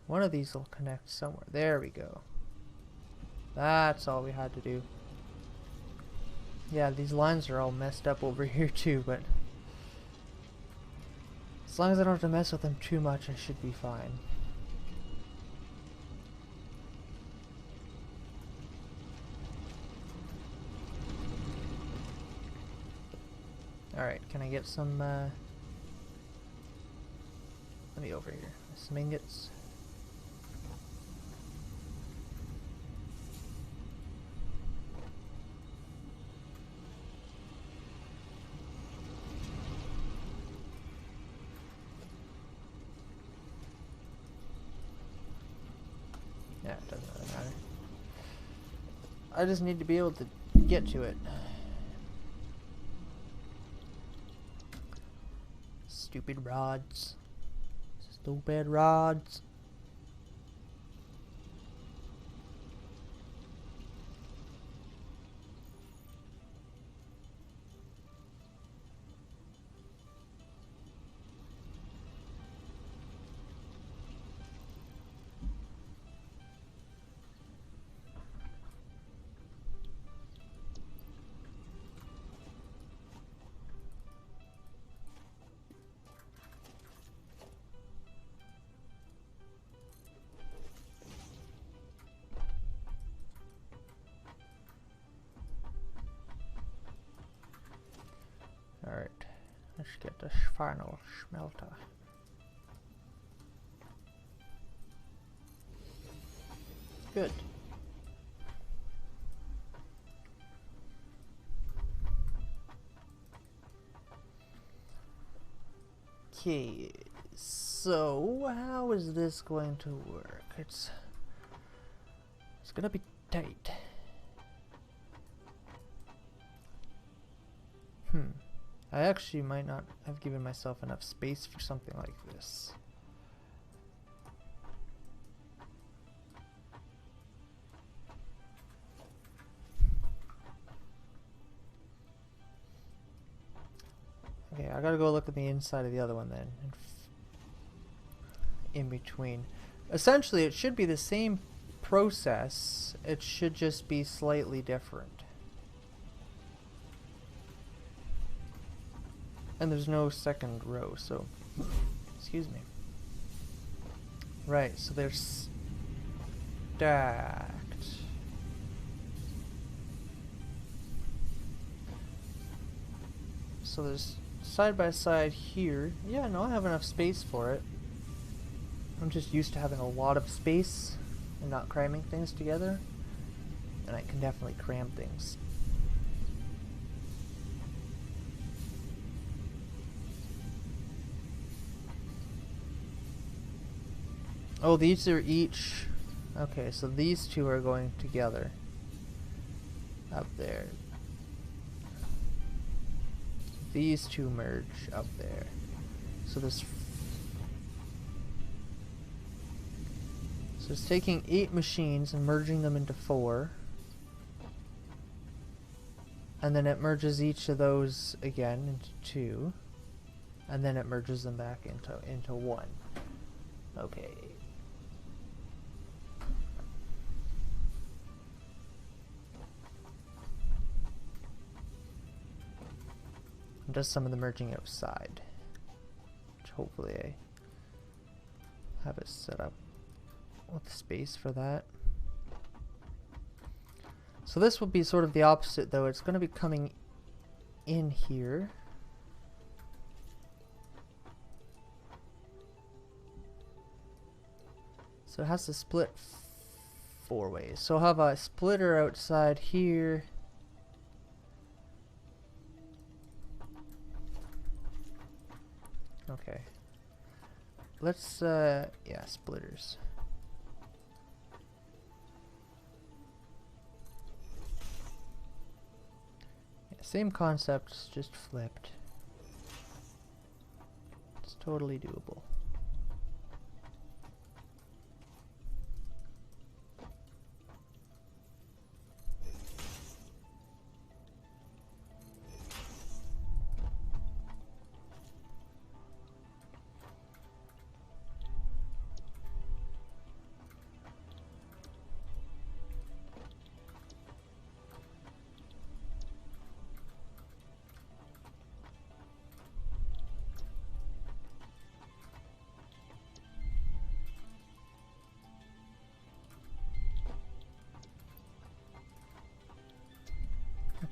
One of these will connect somewhere. There we go. That's all we had to do. Yeah, these lines are all messed up over here too, but as long as I don't have to mess with them too much, I should be fine. Alright, can I get some, let me over here. Some ingots. Yeah, it doesn't really matter. I just need to be able to get to it. Stupid rods. Stupid rods. Alright, let's get this final smelter. Good. Okay, so how is this going to work? It's gonna be tight. I actually might not have given myself enough space for something like this. Okay, I gotta go look at the inside of the other one then. In between. Essentially, it should be the same process. It should just be slightly different. And there's no second row, so excuse me. Right, so they're stacked. So there's side by side here. Yeah, no, I have enough space for it. I'm just used to having a lot of space and not cramming things together. And I can definitely cram things. Oh, these are each... Okay, so these two are going together. Up there. These two merge up there. So this... So it's taking 8 machines and merging them into 4. and then it merges each of those again into two, and then it merges them back into one. Okay. And does some of the merging outside, which hopefully I have it set up with space for that. So this will be sort of the opposite though. It's going to be coming in here. So it has to split four ways. So I'll have a splitter outside here. Okay. Let's, yeah, splitters. Yeah, same concept, just flipped. It's totally doable.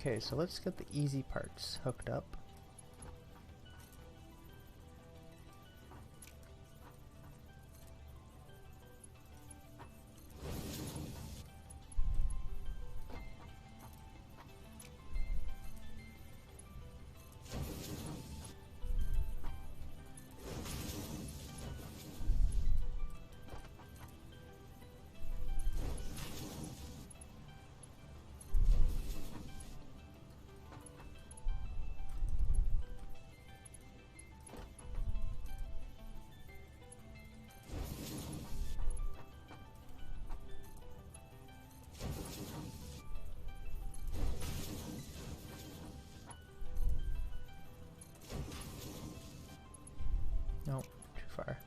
Okay, so let's get the easy parts hooked up. Nope, too far.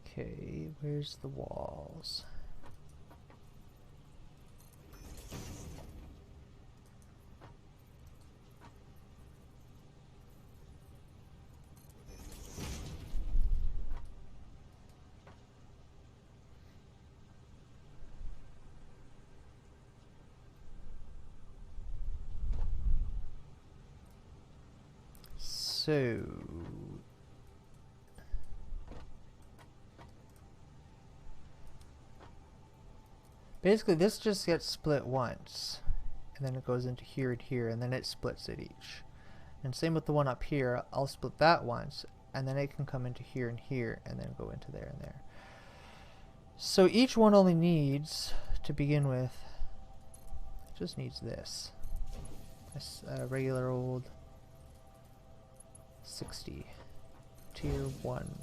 Okay, where's the walls? So basically this just gets split once, and then it goes into here and here, and then it splits it each. And same with the one up here, I'll split that once, and then it can come into here and here, and then go into there and there. So each one only needs, to begin with, just needs this. This regular old 60 tier 1.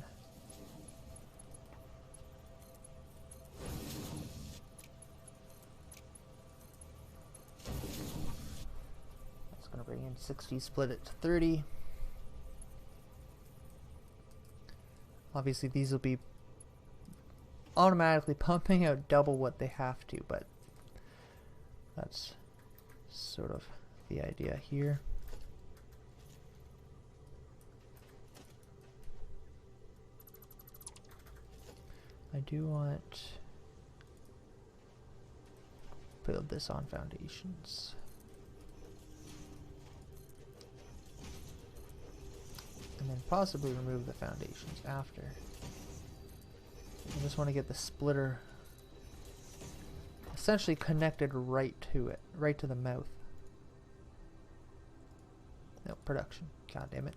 That's going to bring in 60, split it to 30. Obviously these will be automatically pumping out double what they have to, but that's sort of the idea here. I do want to build this on foundations. And then possibly remove the foundations after. I just want to get the splitter essentially connected right to it, right to the mouth. No, production. God damn it.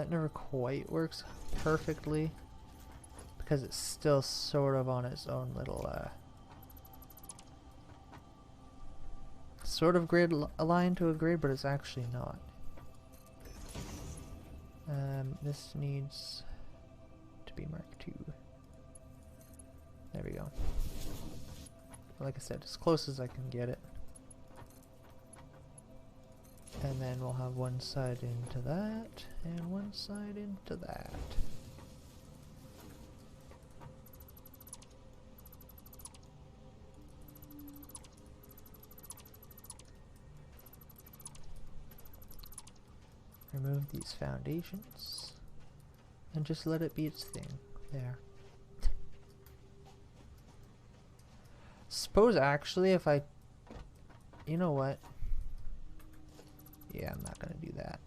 that never quite works perfectly because it's still sort of on its own little sort of grid aligned to a grid, but it's actually not. This needs to be Mark II. There we go. Like I said, as close as I can get it. And then we'll have one side into that, and one side into that. Remove these foundations, and just let it be its thing. There. Suppose actually if I... You know what? Yeah, I'm not gonna do that.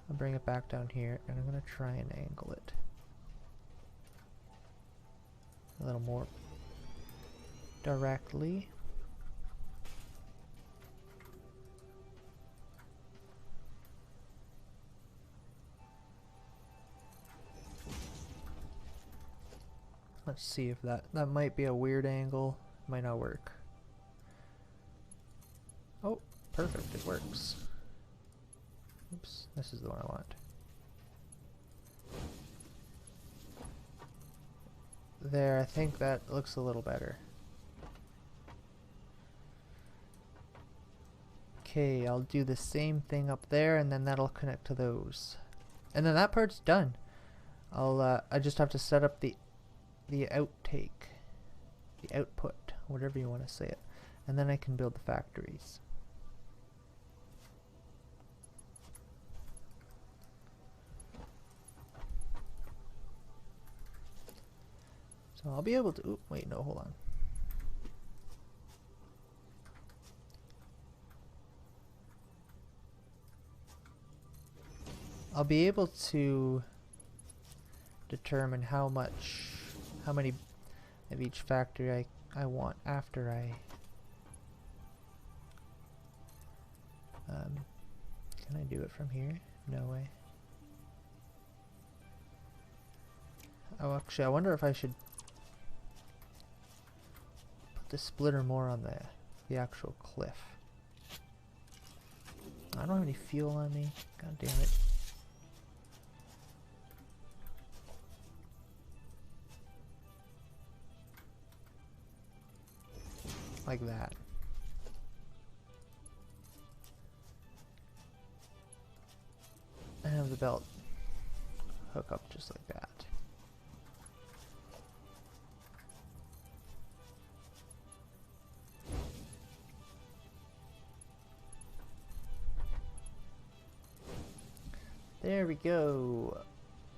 I'll bring it back down here, and I'm gonna try and angle it a little more directly. Let's see if that might be a weird angle. Might not work. Oh, perfect, it works. Oops, this is the one I want. There, I think that looks a little better. Okay, I'll do the same thing up there, and then that'll connect to those. And then that part's done. I just have to set up the outtake, the output, whatever you want to say it, and then I can build the factories. So I'll be able to, oop, wait, no, hold on. I'll be able to determine how many of each factory I want after I can I do it from here? No way. Oh, actually, I wonder if I should put the splitter more on the actual cliff. I don't have any fuel on me. God damn it. Like that. And have the belt hook up just like that. There we go.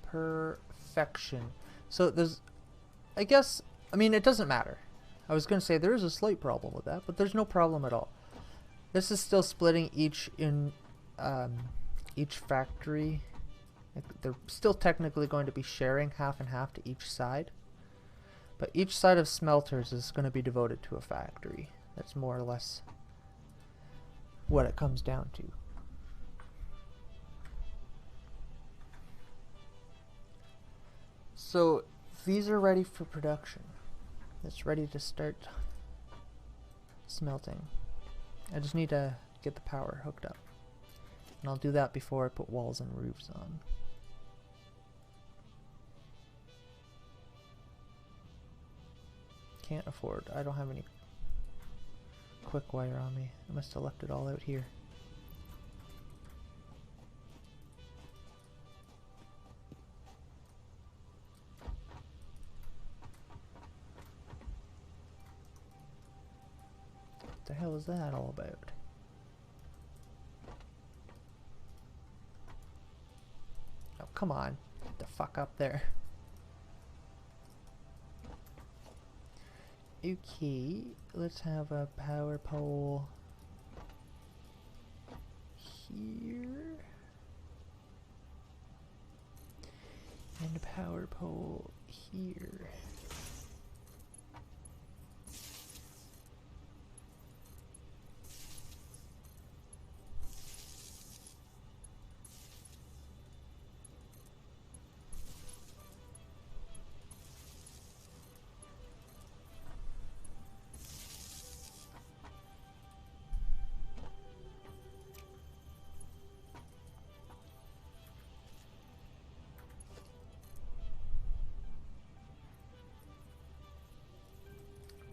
Perfection. So there's, I guess, I mean, it doesn't matter. I was going to say there is a slight problem with that, but there's no problem at all. This is still splitting each factory. They're still technically going to be sharing half and half to each side. But each side of smelters is going to be devoted to a factory. That's more or less what it comes down to. So these are ready for production. It's ready to start smelting. I just need to get the power hooked up. And I'll do that before I put walls and roofs on. Can't afford. I don't have any quick wire on me. I must have left it all out here. What the hell is that all about? Oh, come on. Get the fuck up there. Okay, let's have a power pole here. And a power pole here.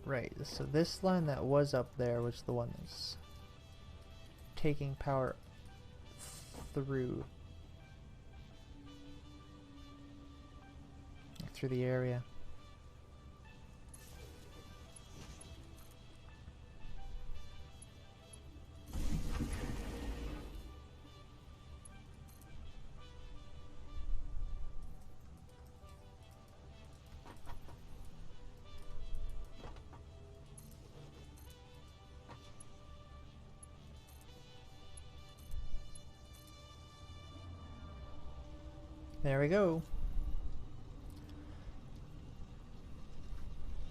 Right, so this line that was up there was the one that's taking power through the area. There we go.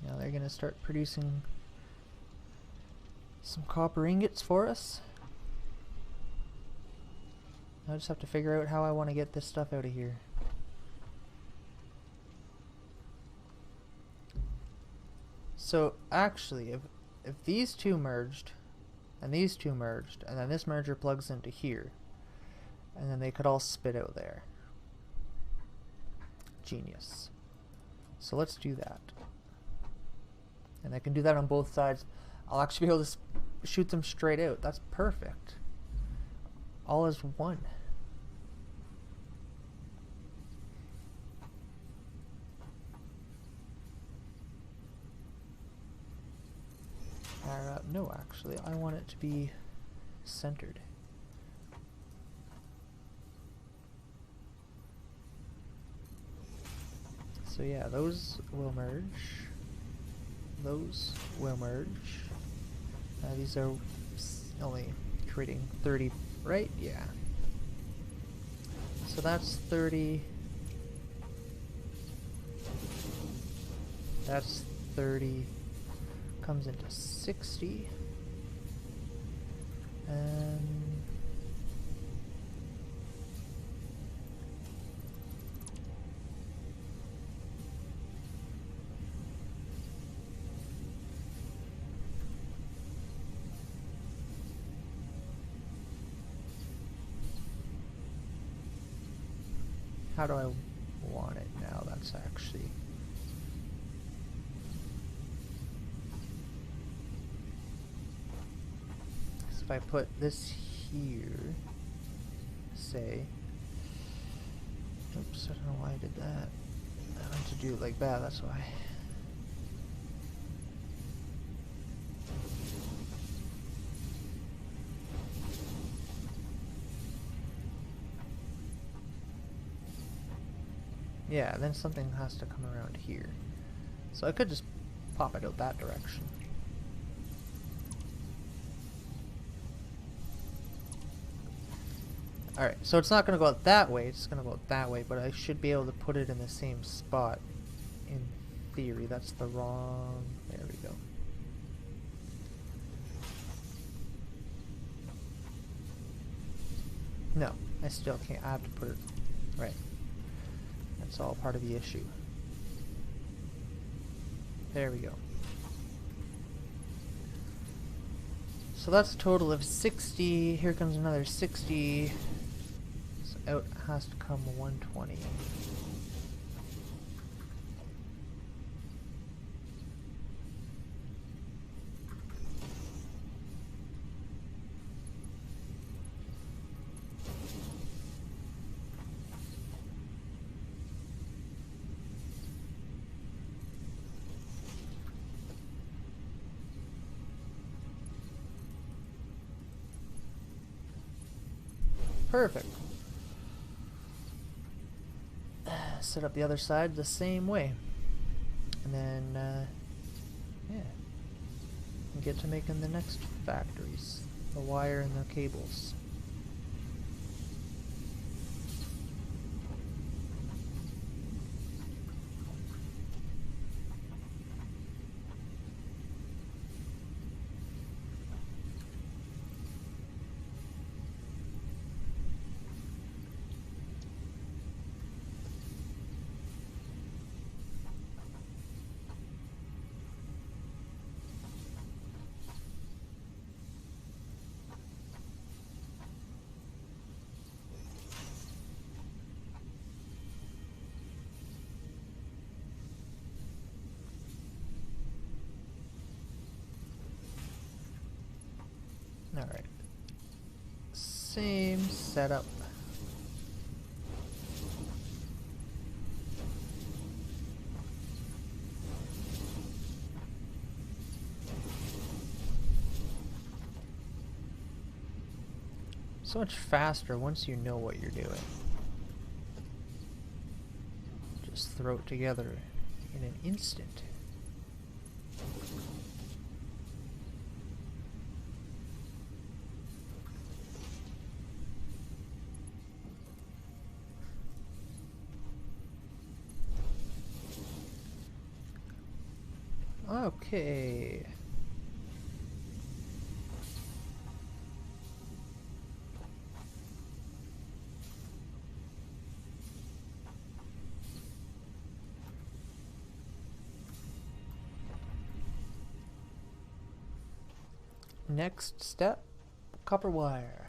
Now they're gonna start producing some copper ingots for us. I just have to figure out how I want to get this stuff out of here. So actually, if these two merged, and these two merged, and then this merger plugs into here, and then they could all spit out there. Genius. So let's do that. And I can do that on both sides. I'll actually be able to shoot them straight out. That's perfect. All is one. No, actually, I want it to be centered. So yeah, those will merge. Those will merge. These are only creating 30, right? Yeah. So that's 30. That's 30. Comes into 60. And how do I want it now? That's actually... So if I put this here, say... Oops, I don't know why I did that. I meant to do it like that, that's why. Yeah, then something has to come around here. So I could just pop it out that direction. Alright, so it's not going to go out that way, it's going to go out that way, but I should be able to put it in the same spot. In theory, that's the wrong... There we go. No, I still can't. I have to put it... Right. That's all part of the issue. There we go. So that's a total of 60. Here comes another 60. So out has to come 120. Perfect. Set up the other side the same way. And then, yeah. Get to making the next factories. The wire and the cables. Alright. Same setup. So much faster once you know what you're doing. Just throw it together in an instant. Okay. Next step, copper wire.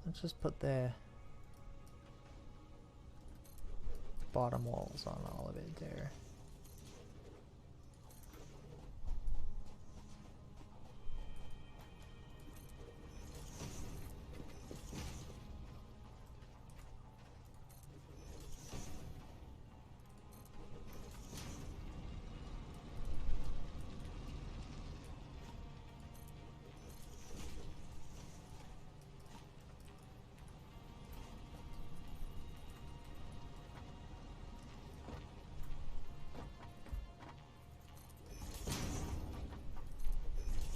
Let's just put the bottom walls on all of it there.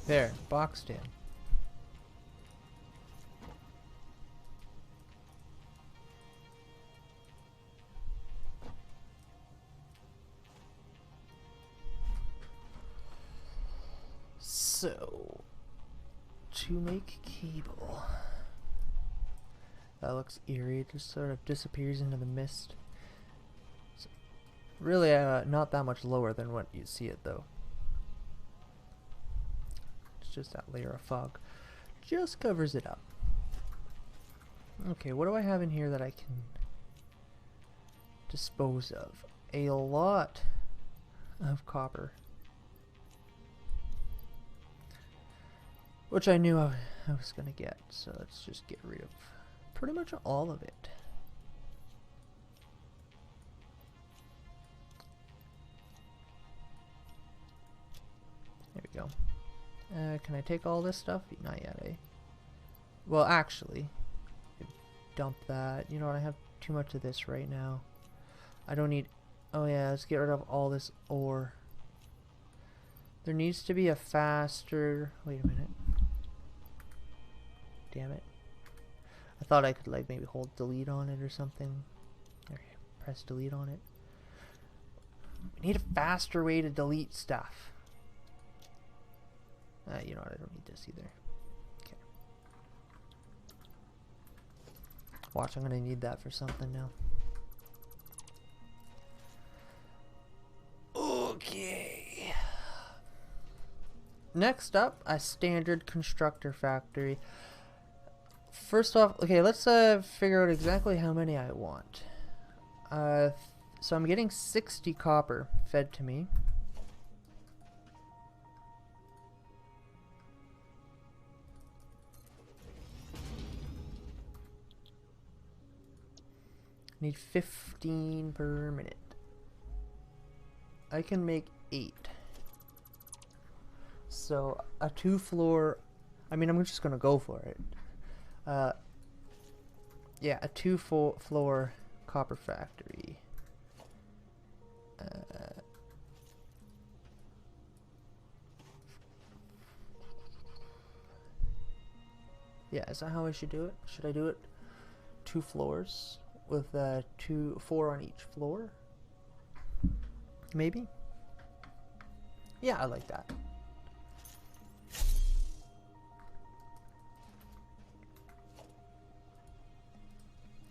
There, boxed in. So, to make cable. That looks eerie, it just sort of disappears into the mist. So, really not that much lower than what you see it though. Just that layer of fog just covers it up. Okay, what do I have in here that I can dispose of? A lot of copper, which I knew I was gonna get, so let's just get rid of pretty much all of it. There we go. Can I take all this stuff? Not yet, eh? Well, actually, dump that. You know what? I have too much of this right now. I don't need... Oh yeah, let's get rid of all this ore. There needs to be a faster... Wait a minute. Damn it. I thought I could like maybe hold delete on it or something. Or press delete on it. We need a faster way to delete stuff. You know what, I don't need this either. Okay. Watch, I'm gonna need that for something now. Okay. Next up, a standard constructor factory. First off, okay, let's figure out exactly how many I want. So I'm getting 60 copper fed to me. Need 15 per minute. I can make 8. So a 2-floor, I mean, I'm just gonna go for it. Yeah, a 2-floor copper factory. Yeah, is that how I should do it? Should I do it 2 floors? With 4 on each floor, maybe. Yeah, I like that.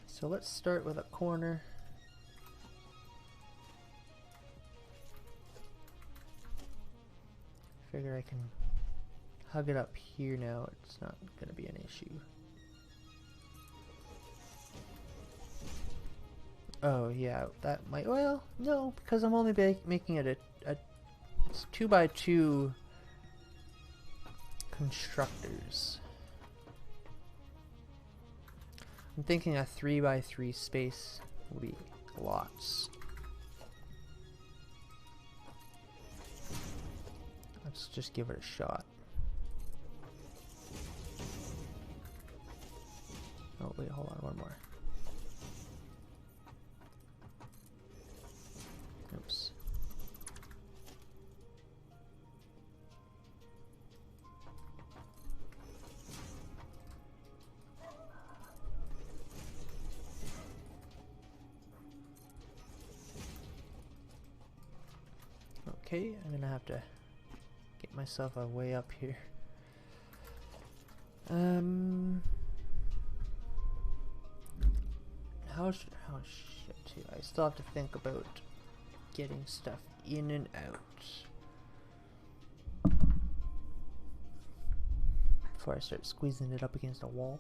So let's start with a corner. Figure I can hug it up here now. It's not gonna be an issue. Oh yeah, that might, well, no, because I'm only making it a it's 2x2 constructors. I'm thinking a 3x3 space will be lots. Let's just give it a shot. Oh wait, hold on, one more. Oops. Okay, I'm gonna have to get myself a way up here. How shit too. I still have to think about getting stuff in and out before I start squeezing it up against a wall.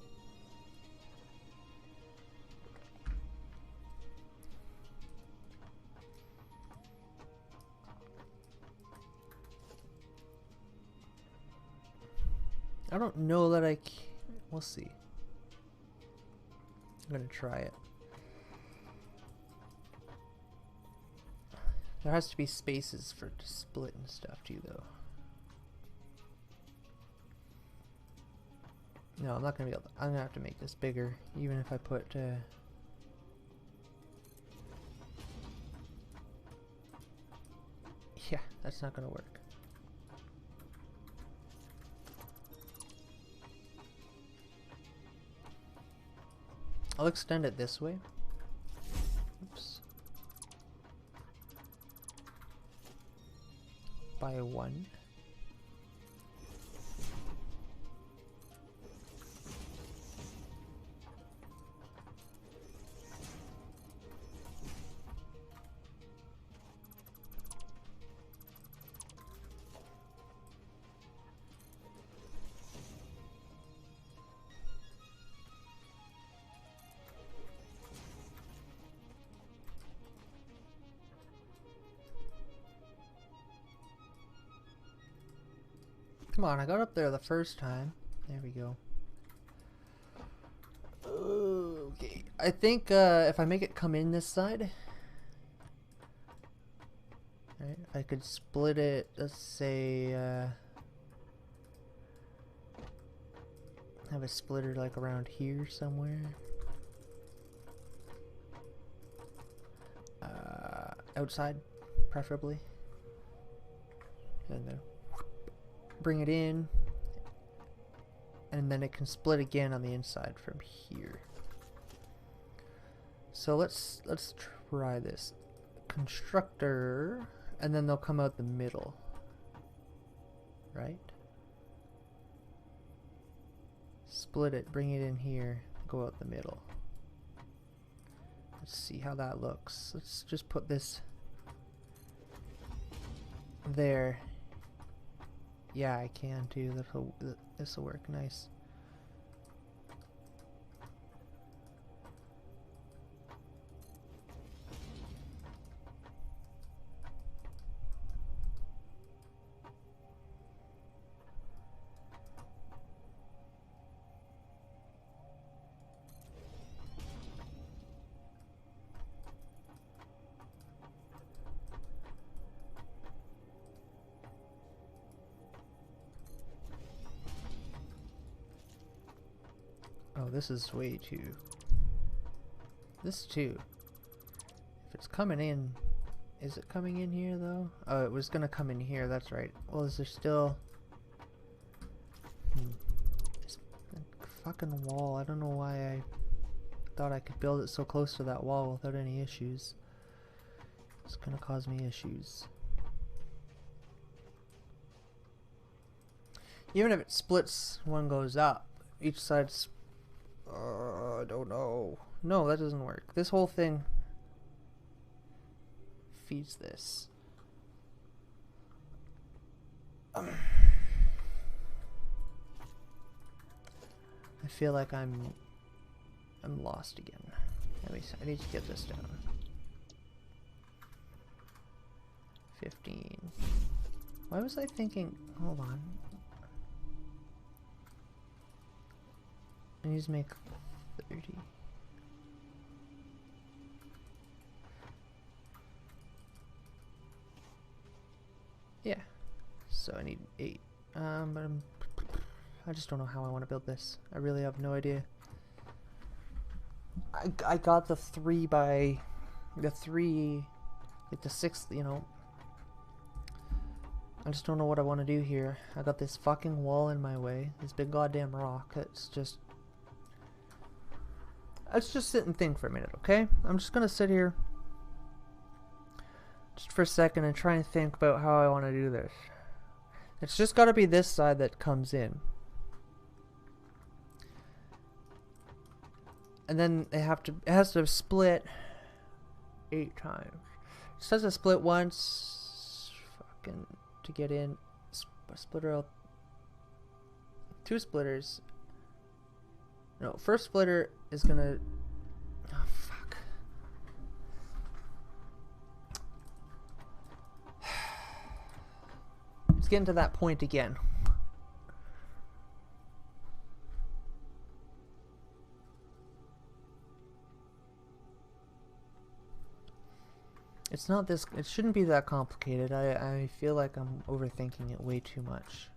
I don't know that we'll see. I'm gonna try it. There has to be spaces for to split and stuff too, though. No, I'm not gonna be able to. I'm gonna have to make this bigger, even if I put. Yeah, that's not gonna work. I'll extend it this way. Oops. By 1. Come on, I got up there the first time. There we go. Okay, I think if I make it come in this side, right? If I could split it, let's say, have a splitter like around here somewhere. Outside, preferably, and then bring it in, and then it can split again on the inside from here. So let's try this constructor, and then they'll come out the middle, right? Split it, bring it in here, go out the middle. Let's see how that looks. Let's just put this there. Yeah, I can too. This'll work nice. Oh, this is way too. This too. If it's coming in, is it coming in here though? Oh, it was gonna come in here. That's right. Well, is there still? This fucking wall. I don't know why I thought I could build it so close to that wall without any issues. It's gonna cause me issues. Even if it splits, one goes up. Each side's. I don't know. No, that doesn't work. This whole thing feeds this. I feel like I'm lost again. At least I need to get this down. 15. Why was I thinking? Hold on. I need to make 30. Yeah. So I need 8. But I just don't know how I want to build this. I really have no idea. I got the 3 by the 3, like the 6th, you know. I just don't know what I want to do here. I got this fucking wall in my way. This big goddamn rock. It's just... Let's just sit and think for a minute, okay? I'm just gonna sit here just for a second and try and think about how I want to do this. It's just gotta be this side that comes in. And then it has to split 8 times. It says to split once, fucking, to get in. Splitter out. 2 splitters. No, first splitter is gonna. Oh fuck. It's getting to that point again. It's not this. It shouldn't be that complicated. I feel like I'm overthinking it way too much.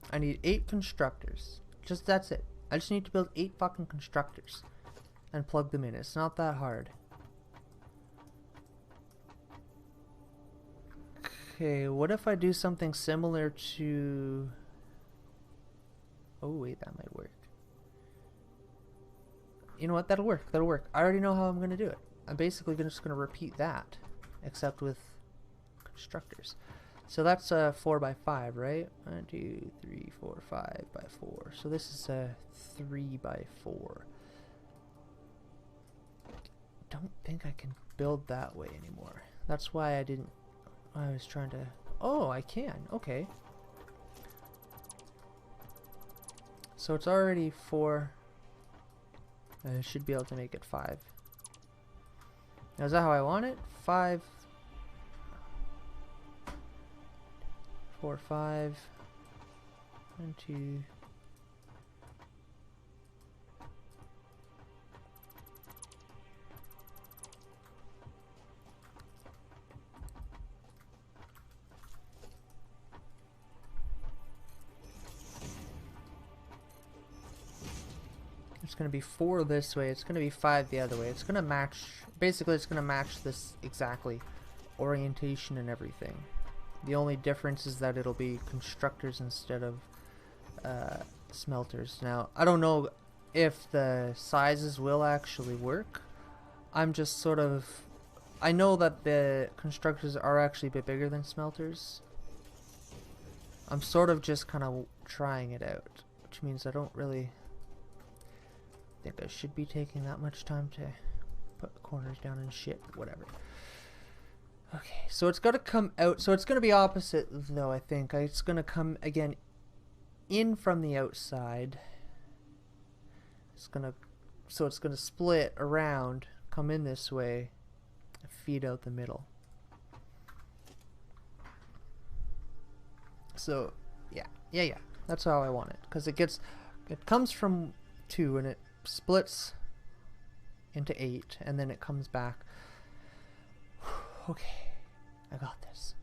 I need 8 constructors. Just that's it. I just need to build 8 fucking constructors and plug them in. It's not that hard. Okay, what if I do something similar to... Oh wait, that might work. You know what? That'll work. That'll work. I already know how I'm going to do it. I'm basically just going to repeat that, except with constructors. So that's a 4 by 5, right? 1, 2, 3, 4, 5 by 4. So this is a 3 by 4. Don't think I can build that way anymore. That's why I didn't. I was trying to. Oh, I can. Okay. So it's already 4. I should be able to make it 5. Now, is that how I want it? 5. 4, 5. 1, 2. It's going to be 4 this way. It's going to be 5 the other way. It's going to match. Basically, it's going to match this exactly. Orientation and everything. The only difference is that it'll be constructors instead of smelters. Now, I don't know if the sizes will actually work. I'm just sort of... I know that the constructors are actually a bit bigger than smelters. I'm sort of just kind of trying it out, which means I don't really think I should be taking that much time to put the corners down and shit, whatever. Okay, so it's got to come out, so it's going to be opposite though, I think. It's going to come again in from the outside. It's going to, so it's going to split around, come in this way, and feed out the middle. So, yeah, that's how I want it, because it comes from 2 and it splits into 8 and then it comes back. Okay, I got this.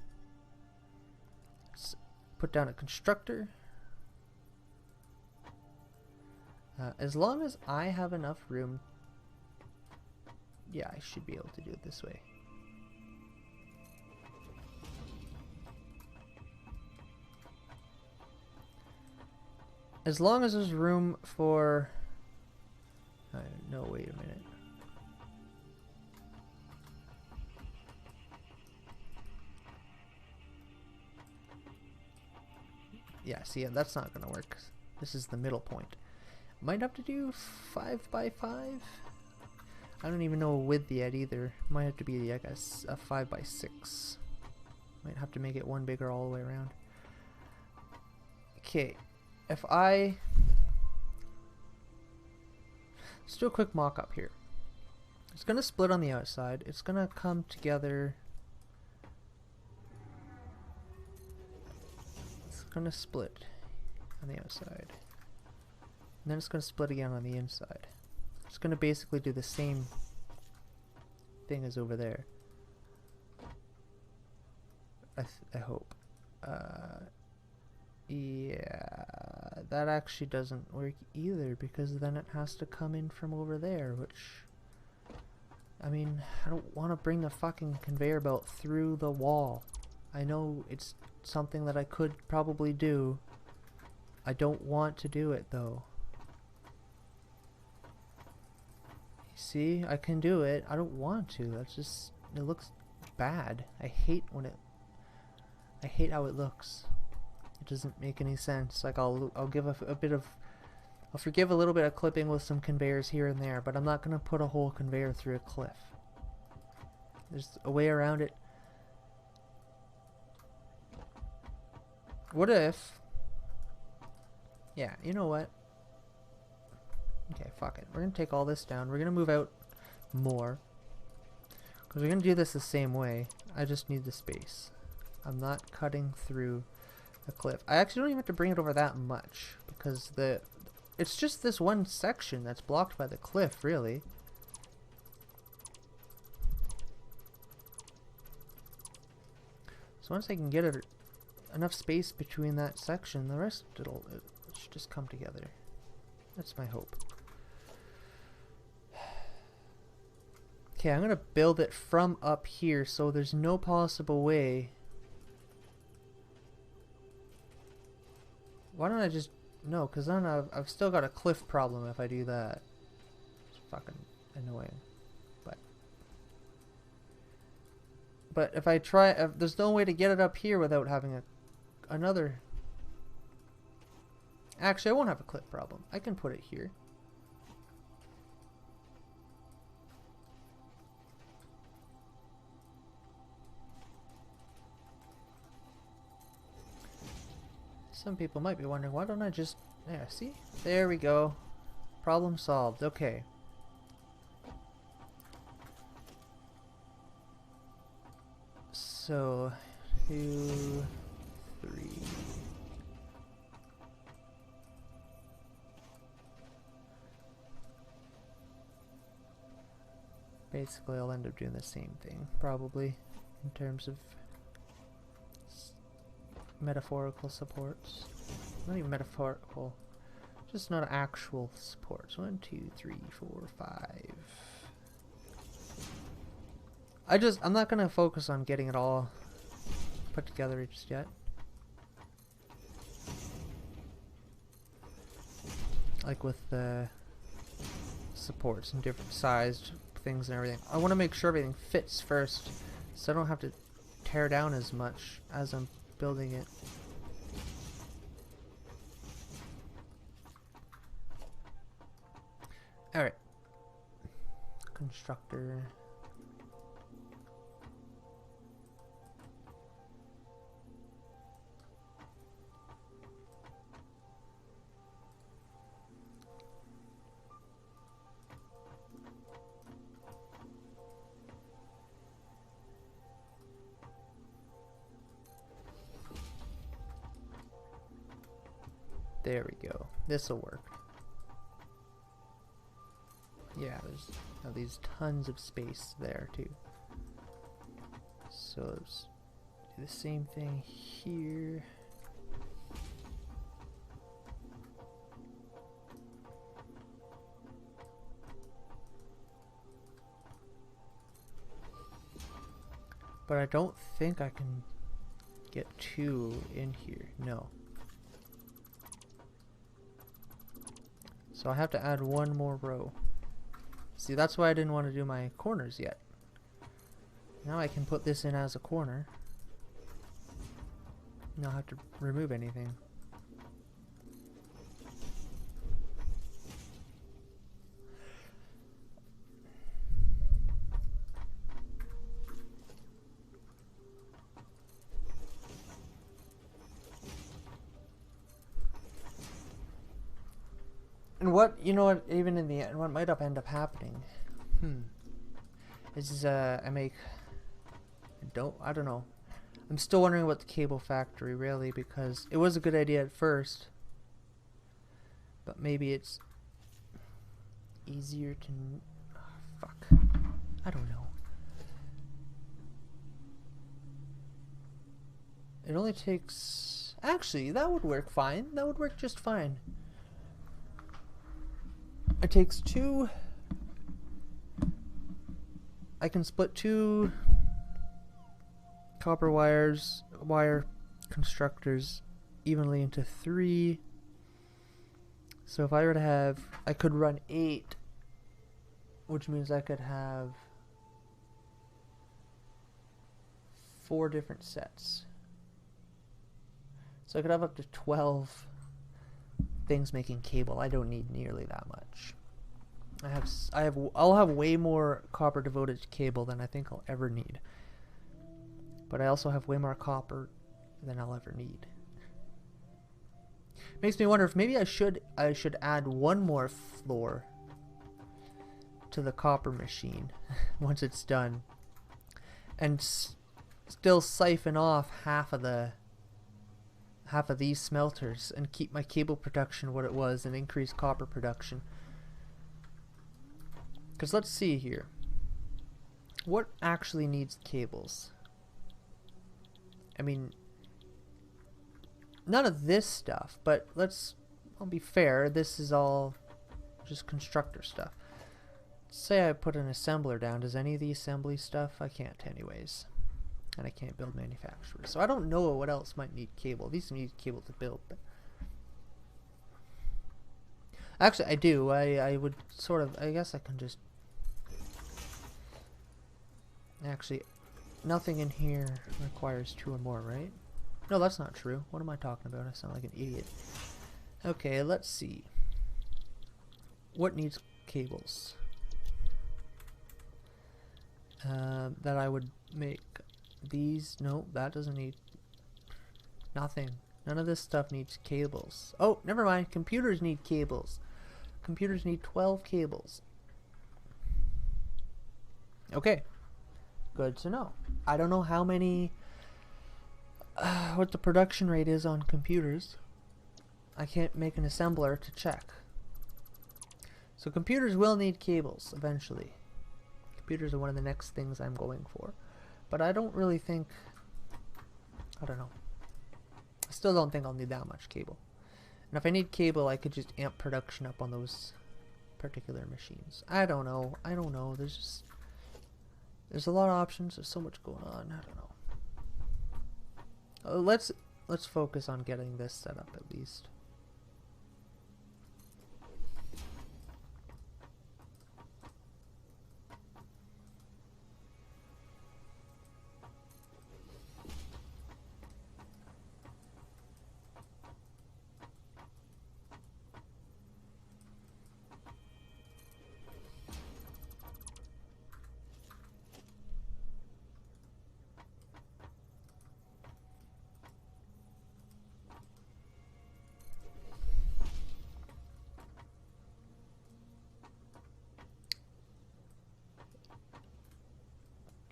Let's put down a constructor. As long as I have enough room, yeah, I should be able to do it this way. As long as there's room for... no, wait a minute. Yeah, see, that's not going to work. This is the middle point. Might have to do 5 by 5. I don't even know a width yet either. Might have to be, I guess, a 5 by 6. Might have to make it one bigger all the way around. Okay, if I... Let's do a quick mock-up here. It's gonna split on the outside. It's gonna come together. It's gonna split on the outside. And then it's gonna split again on the inside. It's gonna basically do the same thing as over there. I hope. Yeah, that actually doesn't work either, because then it has to come in from over there, which, I mean, I don't want to bring the fucking conveyor belt through the wall. I know it's something that I could probably do. I don't want to do it though. See, I can do it. I don't want to. That's just, it looks bad. I hate how it looks. It doesn't make any sense. Like, I'll give a bit of, I'll forgive a little bit of clipping with some conveyors here and there, but I'm not gonna put a whole conveyor through a cliff. There's a way around it. What if, yeah, you know what? Okay, fuck it. We're gonna take all this down. We're gonna move out more, because we're gonna do this the same way. I just need the space. I'm not cutting through a cliff. I actually don't even have to bring it over that much, because it's just this one section that's blocked by the cliff, really. So once I can get enough space between that section, the rest it should just come together. That's my hope. Okay, I'm gonna build it from up here, so there's no possible way. Why don't I just... No, because then I've still got a cliff problem if I do that. It's fucking annoying. But if I try... there's no way to get it up here without having another... Actually, I won't have a cliff problem. I can put it here. Some people might be wondering, why don't I just... There, see? There we go. Problem solved. Okay. So, 2, 3... Basically, I'll end up doing the same thing, probably, in terms of metaphorical supports. Not even metaphorical, just not actual supports. 1, 2, 3, 4, 5. I'm not gonna focus on getting it all put together just yet. Like with the supports and different sized things and everything. I want to make sure everything fits first, so I don't have to tear down as much as I'm building it. Alright. Constructor. There we go. This'll work. Yeah, there's at least tons of space there too. So let's do the same thing here. But I don't think I can get 2 in here. No. So I have to add 1 more row. See, that's why I didn't want to do my corners yet. Now I can put this in as a corner. Not have to remove anything. And what, you know what, even in the end, what might end up happening? is I don't know. I'm still wondering about the cable factory really, because it was a good idea at first, but maybe it's easier to fuck. I don't know. It only takes, actually that would work fine. That would work just fine. It takes two. I can split two copper wire constructors evenly into three. So if I were to have, I could run 8, which means I could have 4 different sets. So I could have up to 12 things making cable. I don't need nearly that much. I'll have way more copper devoted to cable than I think I'll ever need. But I also have way more copper than I'll ever need. Makes me wonder if maybe I should add one more floor to the copper machine once it's done, and still siphon off half of these smelters and keep my cable production what it was and increase copper production. Because let's see here, what actually needs cables? I mean, none of this stuff, but I'll be fair, this is all just constructor stuff. Say I put an assembler down, does any of the assembly stuff? I can't anyways. And I can't build manufacturers. So I don't know what else might need cable. These need cable to build, but actually I do. I would sort of, I guess I can just, actually nothing in here requires 2 or more, right? No, that's not true. What am I talking about? I sound like an idiot. Okay, let's see. What needs cables? That I would make these. No, that doesn't need nothing. None of this stuff needs cables. Oh, never mind. Computers need cables. Computers need 12 cables. Okay. Good to know. I don't know how many what the production rate is on computers. I can't make an assembler to check. So computers will need cables eventually. Computers are one of the next things I'm going for. But I don't really think, I don't know. I still don't think I'll need that much cable. And if I need cable, I could just amp production up on those particular machines. I don't know. There's a lot of options. There's so much going on. I don't know. Let's focus on getting this set up at least.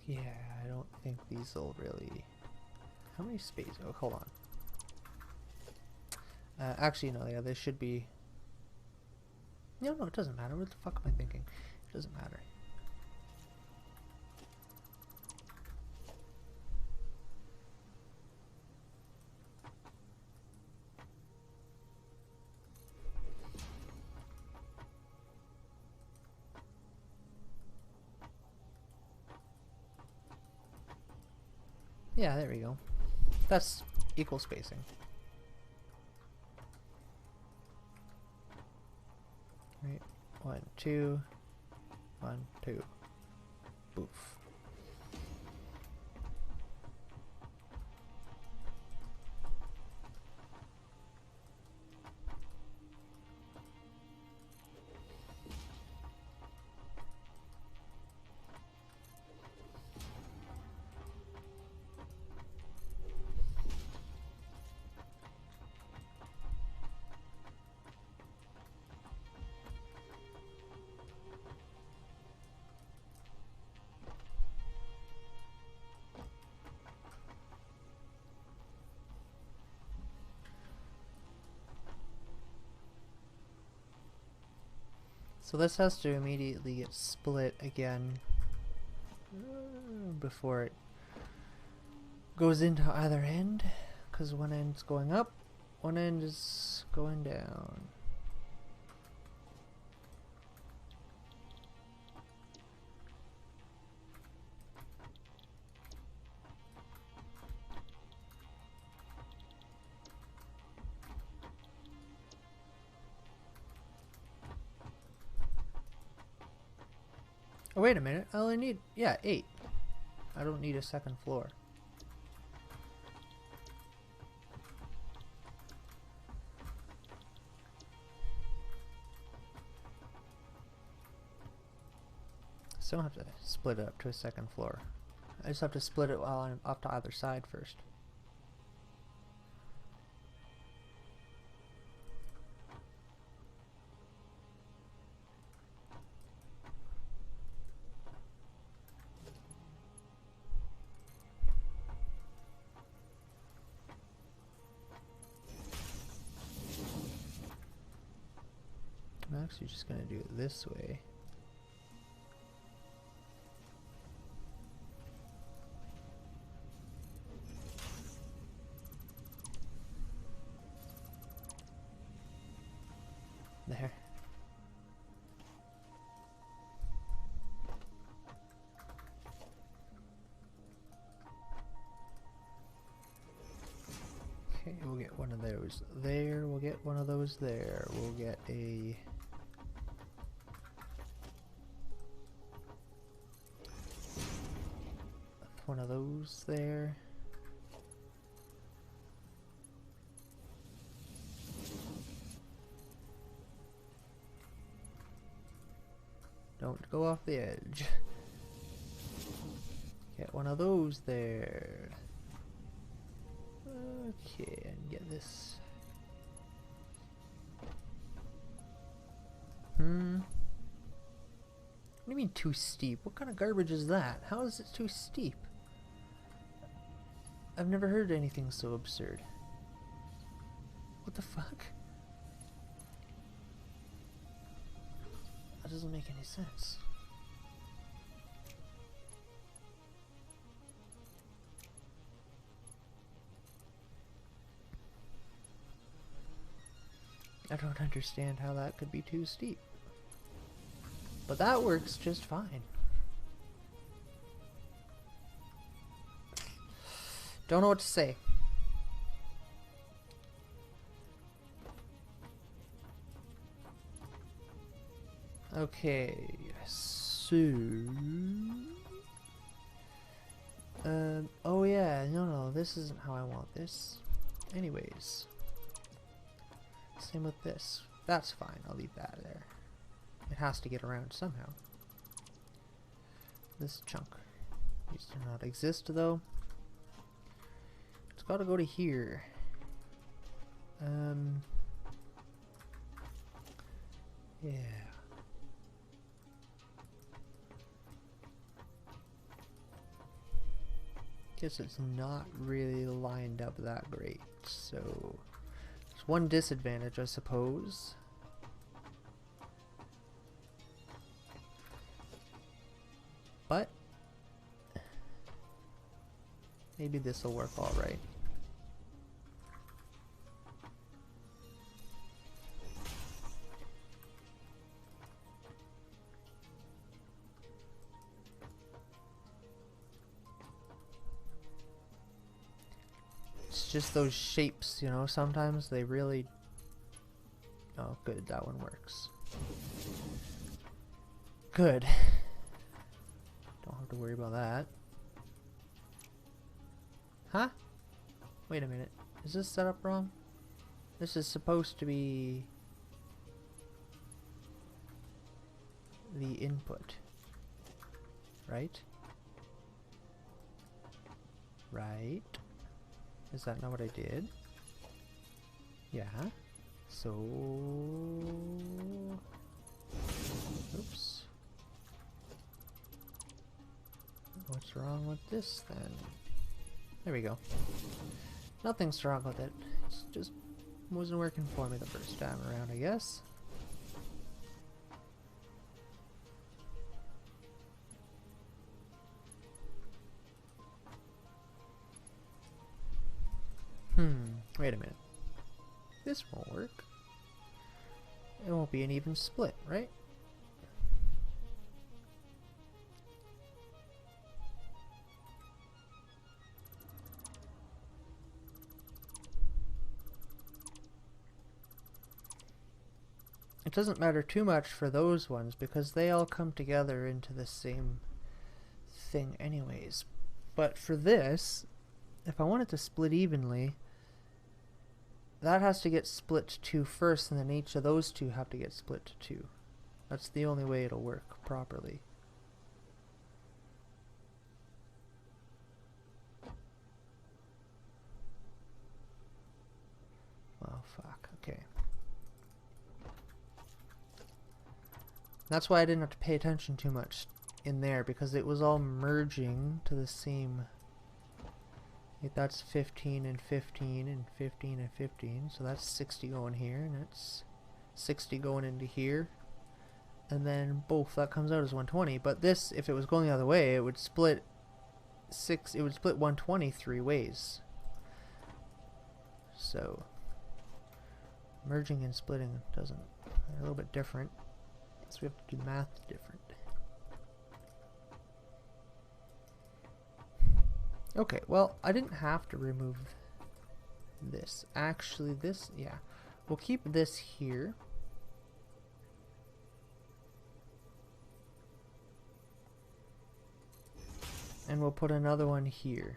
Yeah, I don't think these will really... How many space? Oh, hold on. Actually, no, yeah, this should be... No, it doesn't matter. What the fuck am I thinking? It doesn't matter. Yeah, there we go. That's equal spacing. Right. 1, 2. 1, 2. Boof. So this has to immediately get split again before it goes into either end, because one end's going up, one end is going down. Oh, wait a minute. I only need, yeah, 8. I don't need a second floor. So I don't have to split it up to a second floor. I just have to split it while I'm up to either side first. I'm actually just going to do it this way. There. Okay, we'll get one of those there, we'll get one of those there, we'll get a... one of those there. Don't go off the edge. Get one of those there. Okay, and get this. What do you mean too steep? What kind of garbage is that? How is it too steep? I've never heard anything so absurd. What the fuck? That doesn't make any sense. I don't understand how that could be too steep. But that works just fine. Don't know what to say. Okay, so... oh yeah, no, this isn't how I want this. Anyways. Same with this. That's fine, I'll leave that there. It has to get around somehow. This chunk needs to not exist though. It's gotta go to here. Yeah. Guess it's not really lined up that great, so there's one disadvantage, I suppose. But maybe this will work all right. It's just those shapes, you know, sometimes they really... Oh, good, that one works. Good. Don't have to worry about that. Huh? Wait a minute. Is this set up wrong? This is supposed to be the input. Right? Right? Is that not what I did? Yeah. So... Oops. What's wrong with this then? There we go. Nothing's wrong with it. It just wasn't working for me the first time around, I guess. Wait a minute. This won't work. It won't be an even split, right? It doesn't matter too much for those ones because they all come together into the same thing anyways. But for this, if I want it to split evenly, that has to get split to 2 first, and then each of those two have to get split to 2. That's the only way it'll work properly. Oh fuck, okay. That's why I didn't have to pay attention too much in there, because it was all merging to the same. Like that's 15 and 15 and 15 and 15, so that's 60 going here, and that's 60 going into here, and then both that comes out as 120. But this, if it was going the other way, it would split 120 3 ways. So merging and splitting doesn't, they're a little bit different, so we have to do math different. Okay, well, I didn't have to remove this. Actually, this, yeah. We'll keep this here. And we'll put another one here.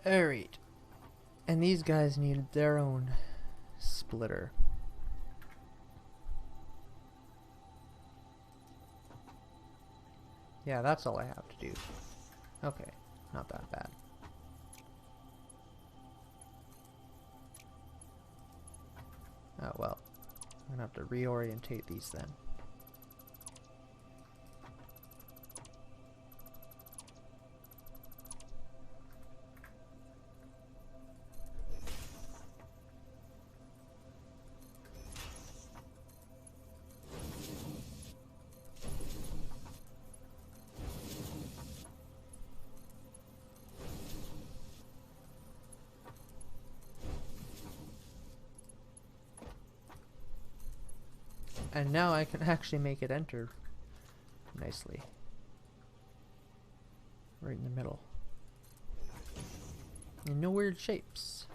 Alright. And these guys needed their own splitter. Yeah, that's all I have to do. Okay, not that bad. Oh well. I'm gonna have to reorientate these then. And now I can actually make it enter nicely. Right in the middle. And no weird shapes.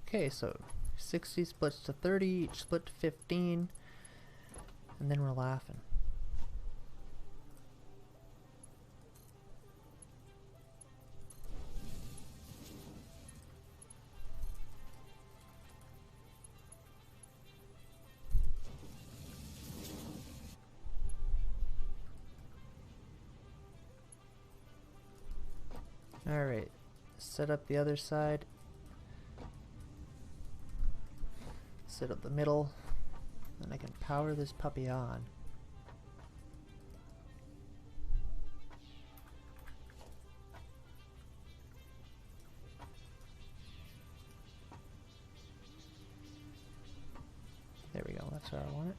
Okay, so 60 splits to 30, each split to 15, and then we're laughing. Alright, set up the other side. Set up the middle. Then I can power this puppy on. There we go, that's where I want it.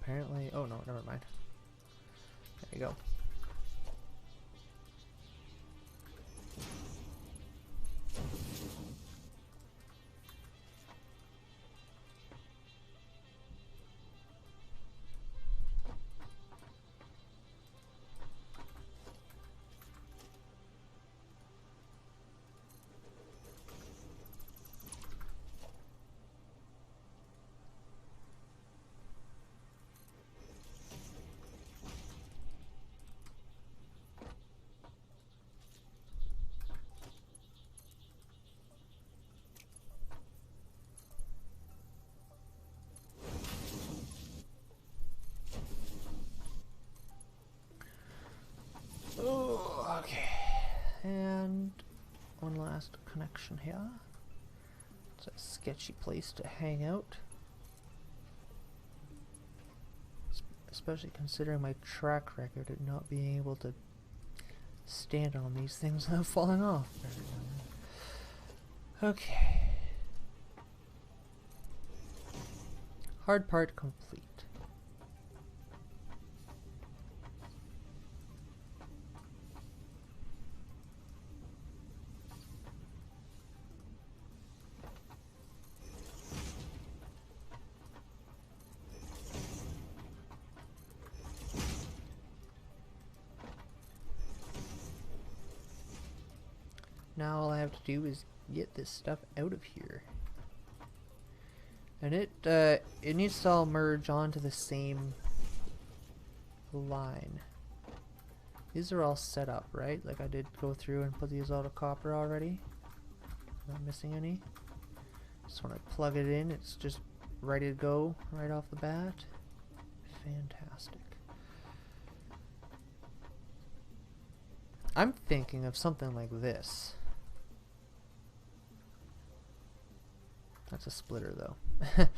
apparently... Oh, no, never mind. There you go. Oh, okay. And one last connection here. It's a sketchy place to hang out. Especially considering my track record of not being able to stand on these things without falling off. Okay. Hard part complete. Now all I have to do is get this stuff out of here. And it needs to all merge onto the same line. These are all set up, right? Like I did go through and put these all to copper already. Not missing any. So when I plug it in, it's just ready to go right off the bat. Fantastic. I'm thinking of something like this. That's a splitter though.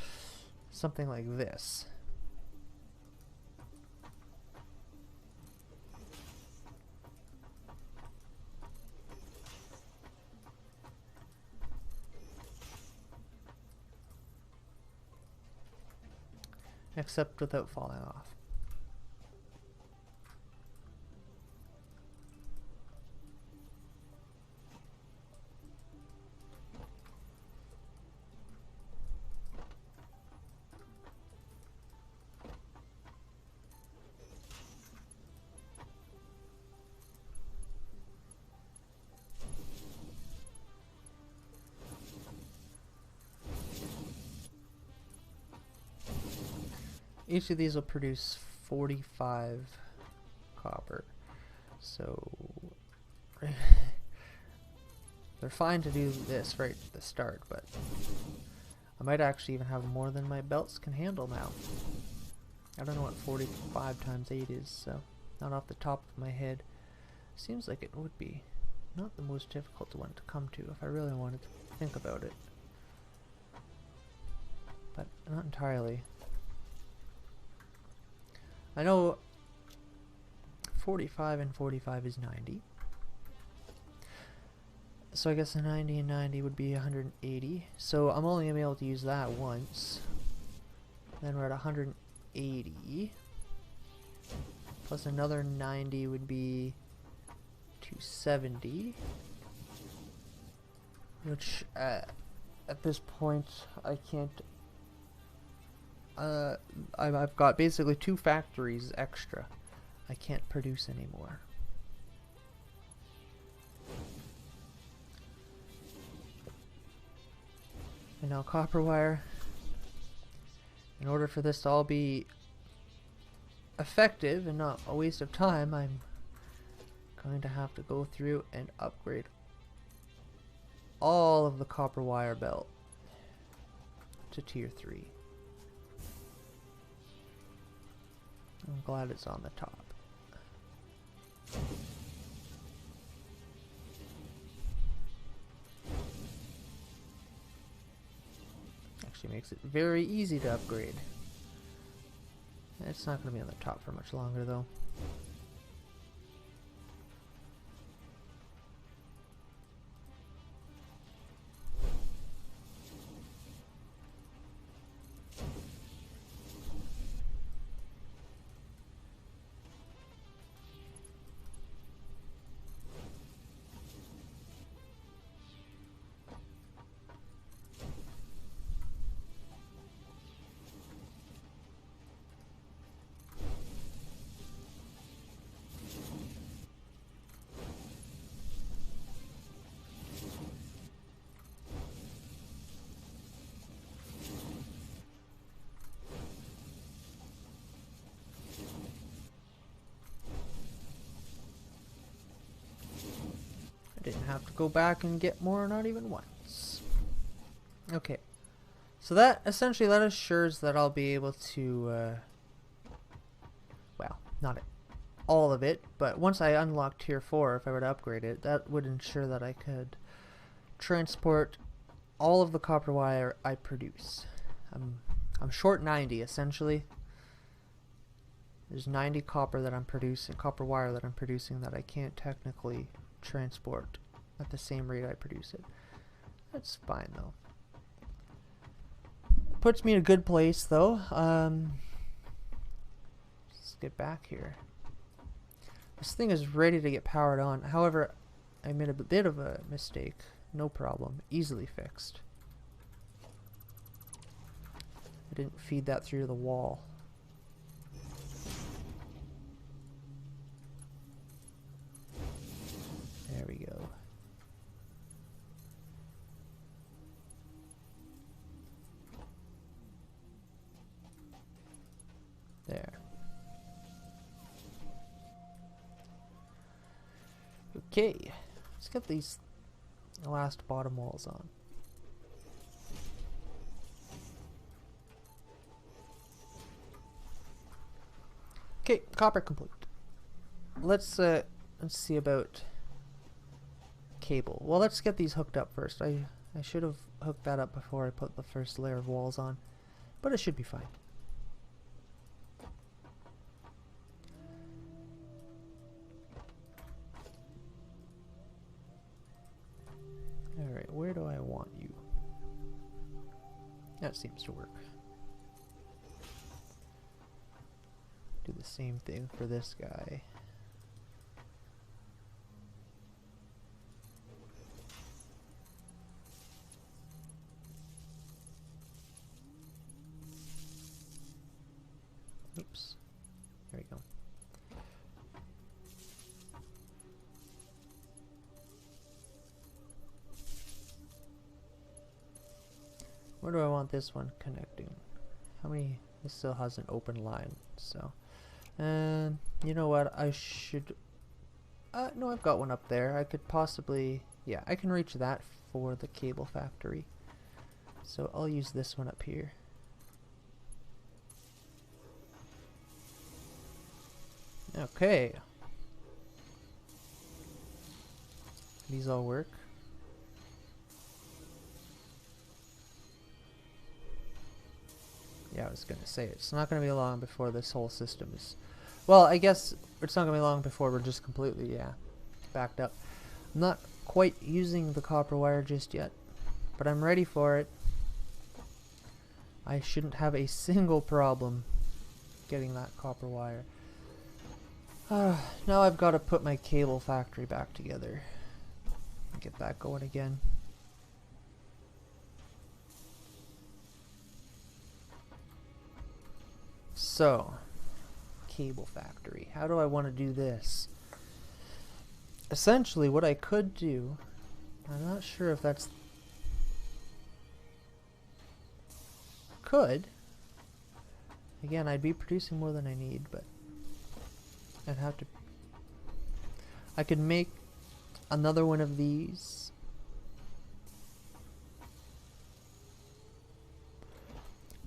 Something like this. Except without falling off. Each of these will produce 45 copper. So they're fine to do this right at the start, but I might actually even have more than my belts can handle now. I don't know what 45 times 8 is, so not off the top of my head. Seems like it would be not the most difficult one to come to if I really wanted to think about it. But not entirely. I know 45 and 45 is 90. So I guess a 90 and 90 would be 180. So I'm only going to be able to use that once. Then we're at 180. Plus another 90 would be 270. Which at this point I can't... I've got basically 2 factories extra. I can't produce anymore. And now copper wire. In order for this to all be effective and not a waste of time, I'm going to have to go through and upgrade all of the copper wire belt to tier 3. I'm glad it's on the top. Actually makes it very easy to upgrade. It's not going to be on the top for much longer though. Didn't have to go back and get more, not even once. Okay. So that essentially that assures that I'll be able to, well, not all of it, but once I unlock tier 4, if I were to upgrade it, that would ensure that I could transport all of the copper wire I produce. I'm short 90 essentially. There's 90 copper that I'm producing, copper wire that I'm producing that I can't technically transport at the same rate I produce it. That's fine though. Puts me in a good place though. Let's get back here. This thing is ready to get powered on. However, I made a bit of a mistake. No problem. Easily fixed. I didn't feed that through the wall. There we go. There. Okay, let's get these last bottom walls on. Okay, copper complete. Let's see about cable. Well, let's get these hooked up first. I should have hooked that up before I put the first layer of walls on, but it should be fine. Alright, where do I want you? That seems to work. Do the same thing for this guy. Oops. There we go. Where do I want this one connecting? How many? This still has an open line, so. And you know what? I should. No, I've got one up there. I could possibly. Yeah, I can reach that for the cable factory. So I'll use this one up here. Okay. These all work. Yeah, I was gonna say, it's not gonna be long before this whole system is... Well, I guess it's not gonna be long before we're just completely, yeah, backed up. I'm not quite using the copper wire just yet, but I'm ready for it. I shouldn't have a single problem getting that copper wire. Now I've got to put my cable factory back together. Get that going again. So, cable factory. How do I want to do this? Essentially, what I could do, I'm not sure if that's... Could. Again, I'd be producing more than I need, but I'd have to... I could make another one of these.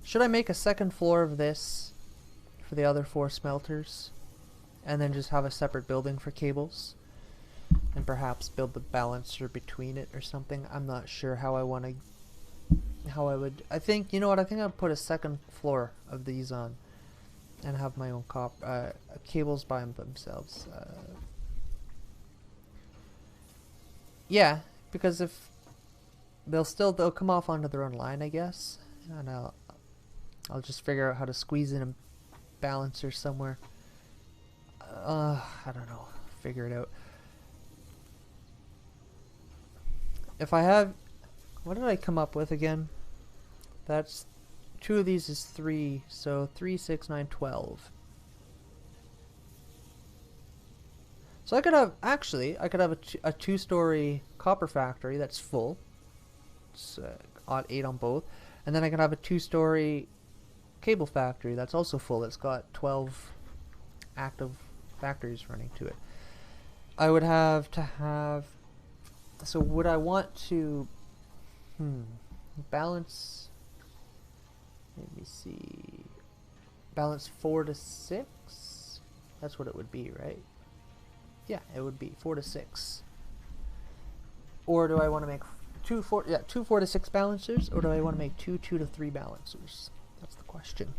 Should I make a second floor of this for the other 4 smelters, and then just have a separate building for cables, and perhaps build the balancer between it or something? I'm not sure how I want to, how I would. I think, you know what, I think I'll put a second floor of these on and have my own cables by themselves. Yeah, because if they'll come off onto their own line, I guess, and I'll just figure out how to squeeze in a balancer somewhere. I don't know. Figure it out. If I have... What did I come up with again? That's... 2 of these is 3. So 3, 6, 9, 12. So I could have... Actually, I could have a 2-story copper factory that's full. It's odd 8 on both. And then I could have a 2-story cable factory that's also full. It's got 12 active factories running to it. I would have to have So would I want to balance? Let me see. Balance 4 to 6. That's what it would be, right? Yeah, it would be 4 to 6. Or do I want to make two 4 to 6 balancers, or do I want to make two 2 to 3 balancers? That's the question.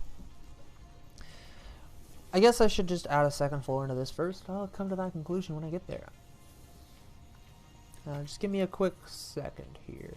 I guess I should just add a second floor into this first. I'll come to that conclusion when I get there. Just give me a quick second here.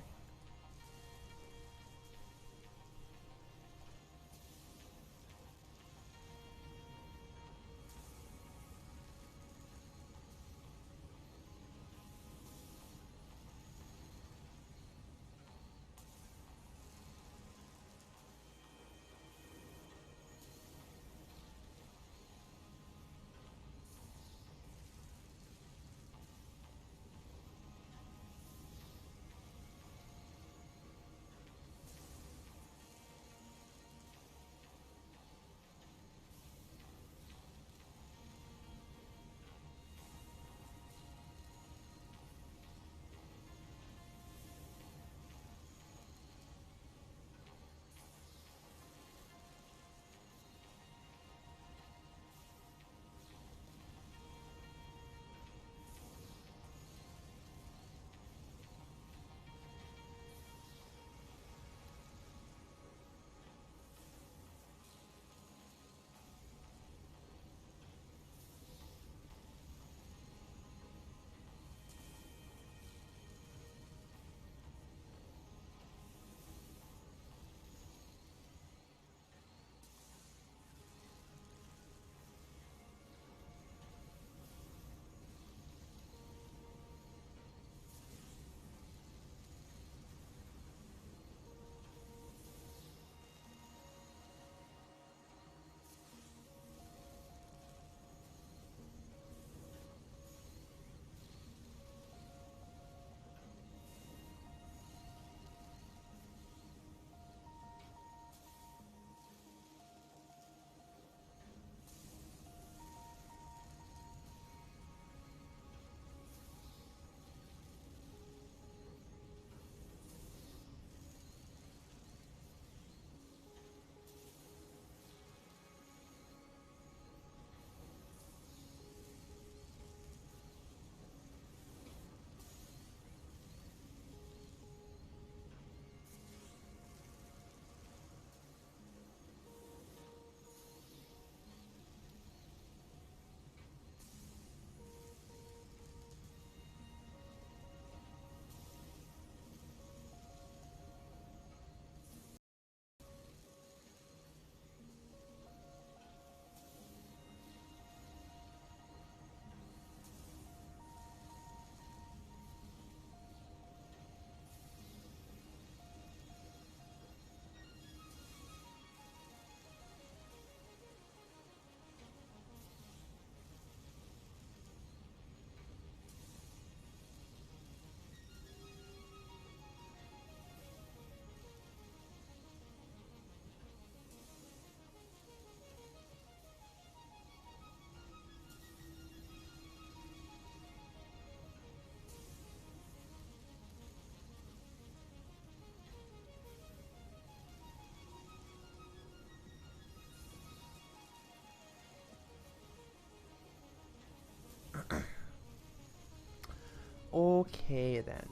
Okay then.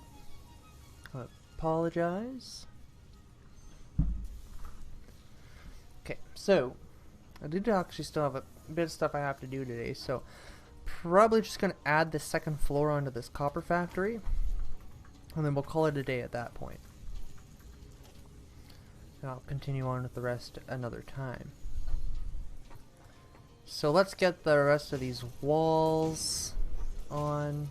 I apologize. Okay, so I did actually still have a bit of stuff I have to do today, so probably just gonna add the second floor onto this copper factory, and then we'll call it a day at that point. And I'll continue on with the rest another time. So let's get the rest of these walls on.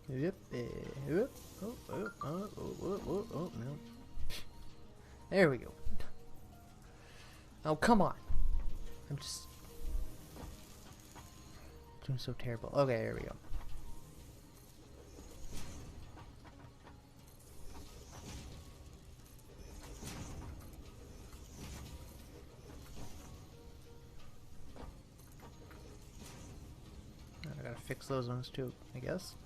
Yep. Oh, no. There we go. Oh, come on. I'm just doing so terrible. Okay, here we go. I gotta fix those ones too, I guess.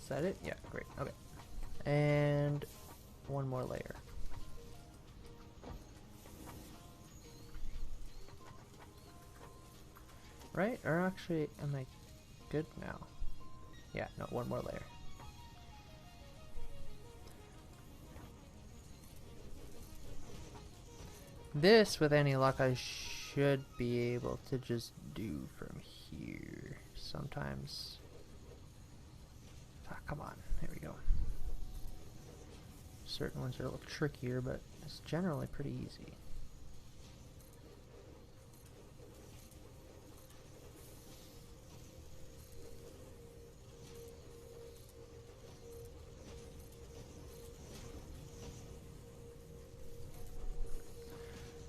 Is that it? Yeah, great. Okay. And one more layer. Right? Or actually, am I good now? Yeah, no, one more layer. This, with any luck, I should be able to just do from here. Sometimes. Ah, come on. There we go. Certain ones are a little trickier, but it's generally pretty easy.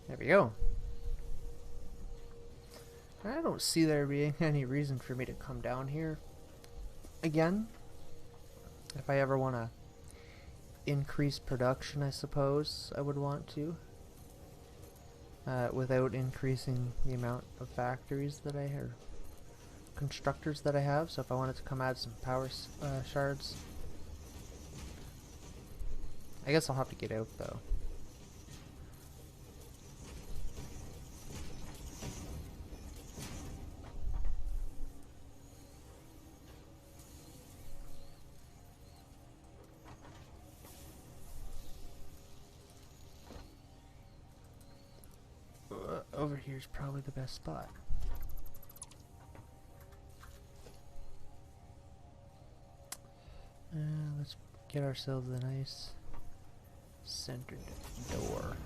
There we go. I don't see there being any reason for me to come down here again. If I ever want to increase production, I suppose I would want to. Without increasing the amount of factories that or constructors that I have. So if I wanted to come add some power shards. I guess I'll have to get out though. Over here is probably the best spot. Let's get ourselves a nice centered door.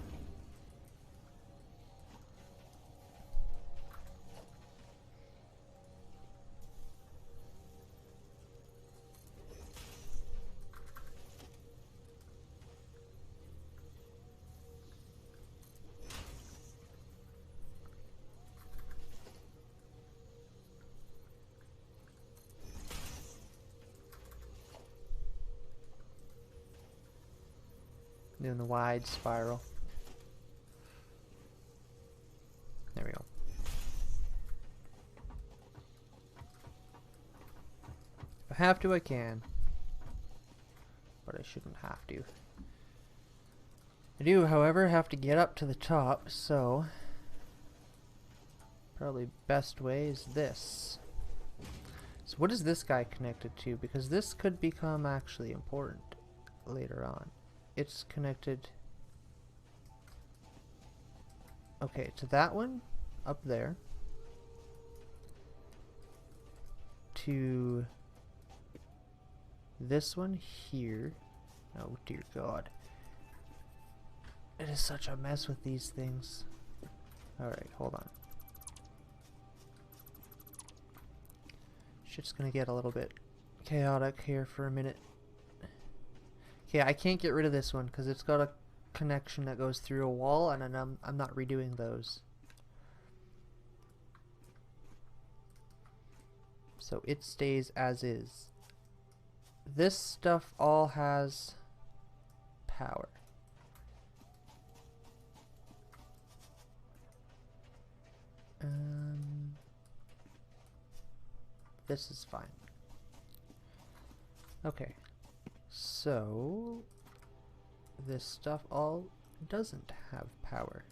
Doing the wide spiral. There we go. If I have to, I can. But I shouldn't have to. I do, however, have to get up to the top, so probably best way is this. So what is this guy connected to? Because this could become actually important later on. It's connected, okay, to that one up there, to this one here. Oh dear God, it is such a mess with these things. Alright, hold on. Shit's gonna get a little bit chaotic here for a minute. Okay, I can't get rid of this one because it's got a connection that goes through a wall, and I'm not redoing those. So it stays as is. This stuff all has power. This is fine. Okay. So, this stuff all doesn't have power.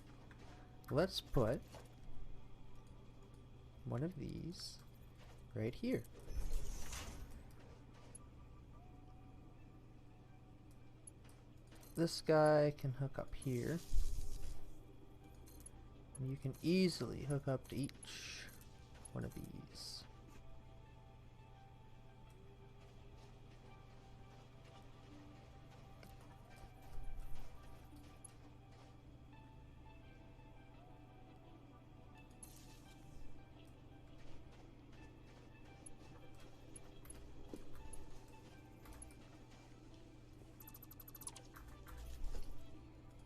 Let's put one of these right here. This guy can hook up here. And you can easily hook up to each one of these.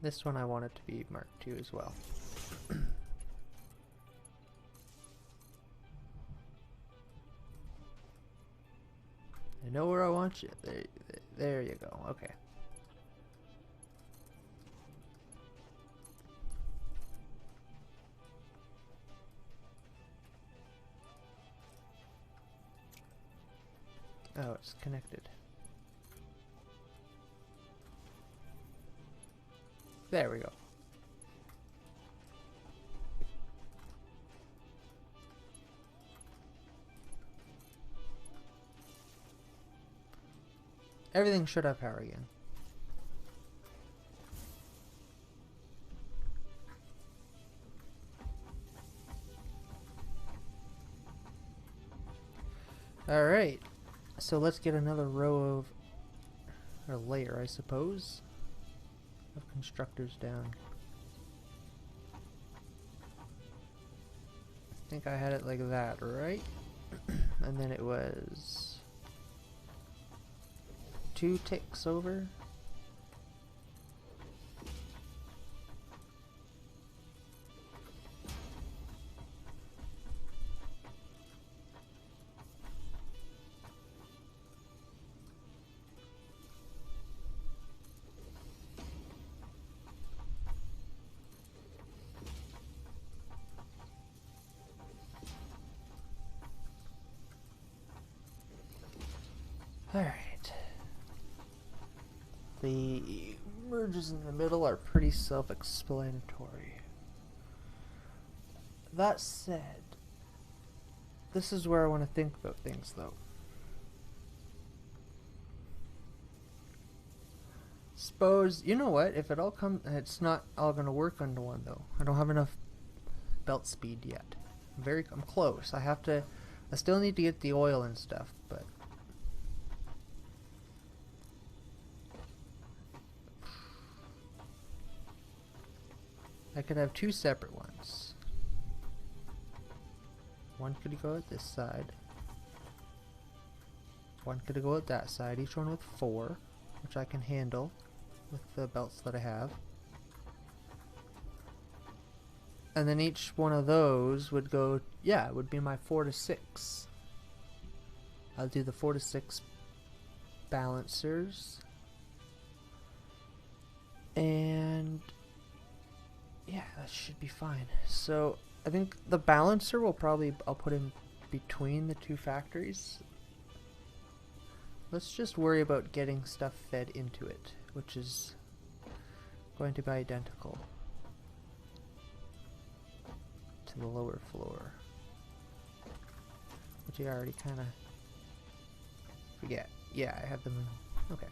This one I want it to be Mark II as well. I know where I want you. There you go. Okay. Oh, it's connected. There we go. Everything should have power again. Alright, so let's get another row of, or layer I suppose, of constructors down. I think I had it like that, right? And then it was 2 ticks over. Alright. The merges in the middle are pretty self-explanatory. That said, this is where I want to think about things though. Suppose, you know what, if it all comes, it's not all going to work under one though. I don't have enough belt speed yet. I'm close. I still need to get the oil and stuff, but I could have 2 separate ones. One could go at this side. One could go at that side, each one with 4, which I can handle with the belts that I have. And then each one of those would go, yeah, it would be my 4 to 6. I'll do the 4 to 6 balancers. And yeah, that should be fine. So I think the balancer will probably, I'll put in between the 2 factories. Let's just worry about getting stuff fed into it, which is going to be identical to the lower floor, which I already kind of forget. Yeah, I have them. Okay.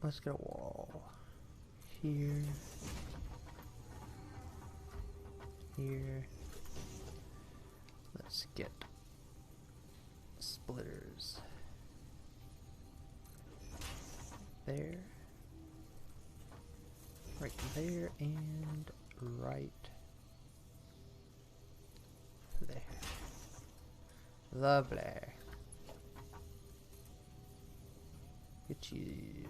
Let's get a wall here, here. Let's get splitters there, right there, and right there. Lovely. Get you.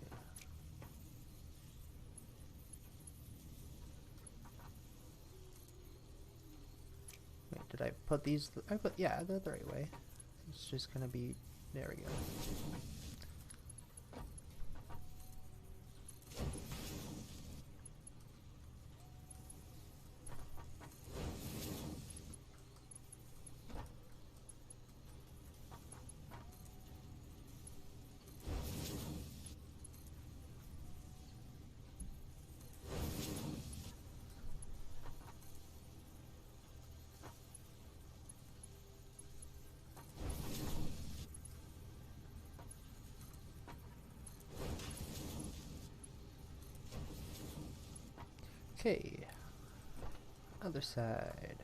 Wait, did I put these? Yeah, they're the right way. It's just gonna be, there we go. Okay, other side.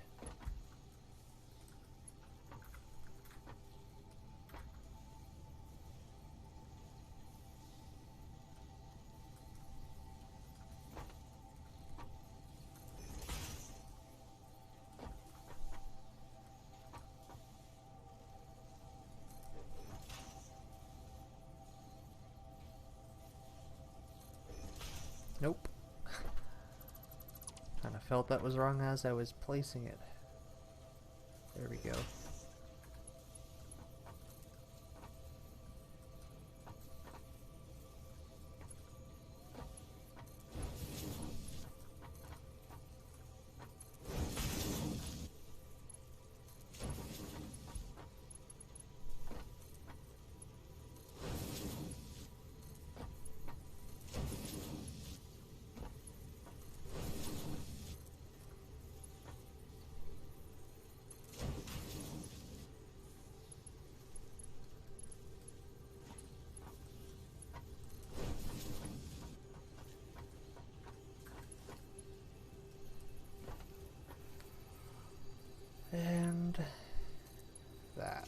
felt that was wrong as I was placing it. There we go. And that.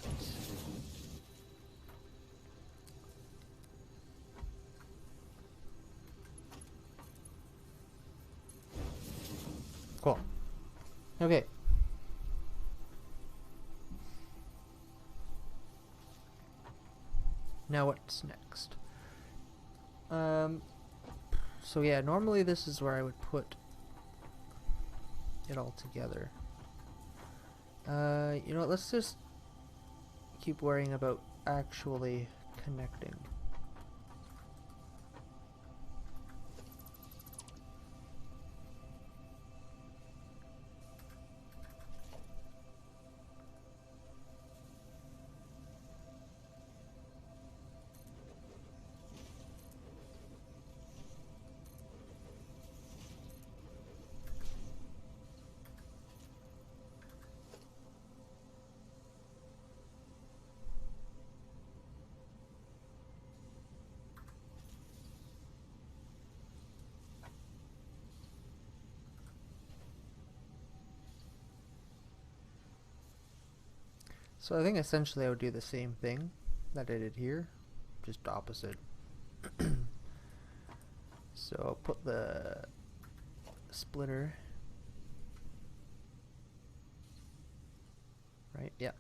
Cool. Okay. Now what's next? So yeah, normally this is where I would put it all together. You know what, let's just keep worrying about actually connecting. So I think essentially I would do the same thing that I did here, just opposite. So I'll put the splitter, right? Yeah,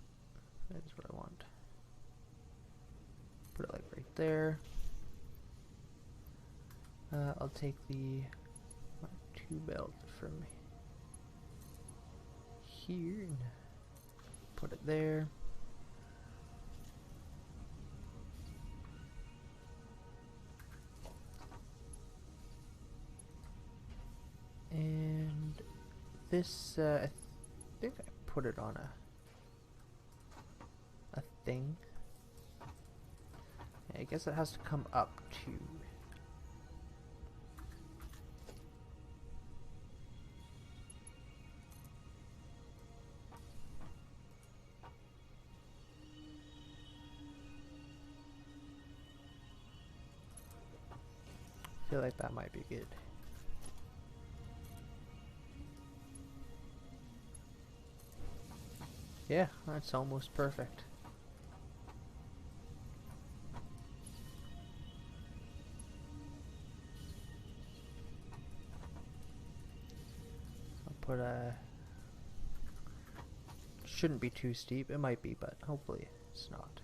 that's what I want. Put it like right there. I'll take the 2 belt from here and put it there. And this, I think I put it on a thing. I guess it has to come up too. I feel like that might be good. Yeah, that's almost perfect. I'll put a... Shouldn't be too steep. It might be, but hopefully it's not.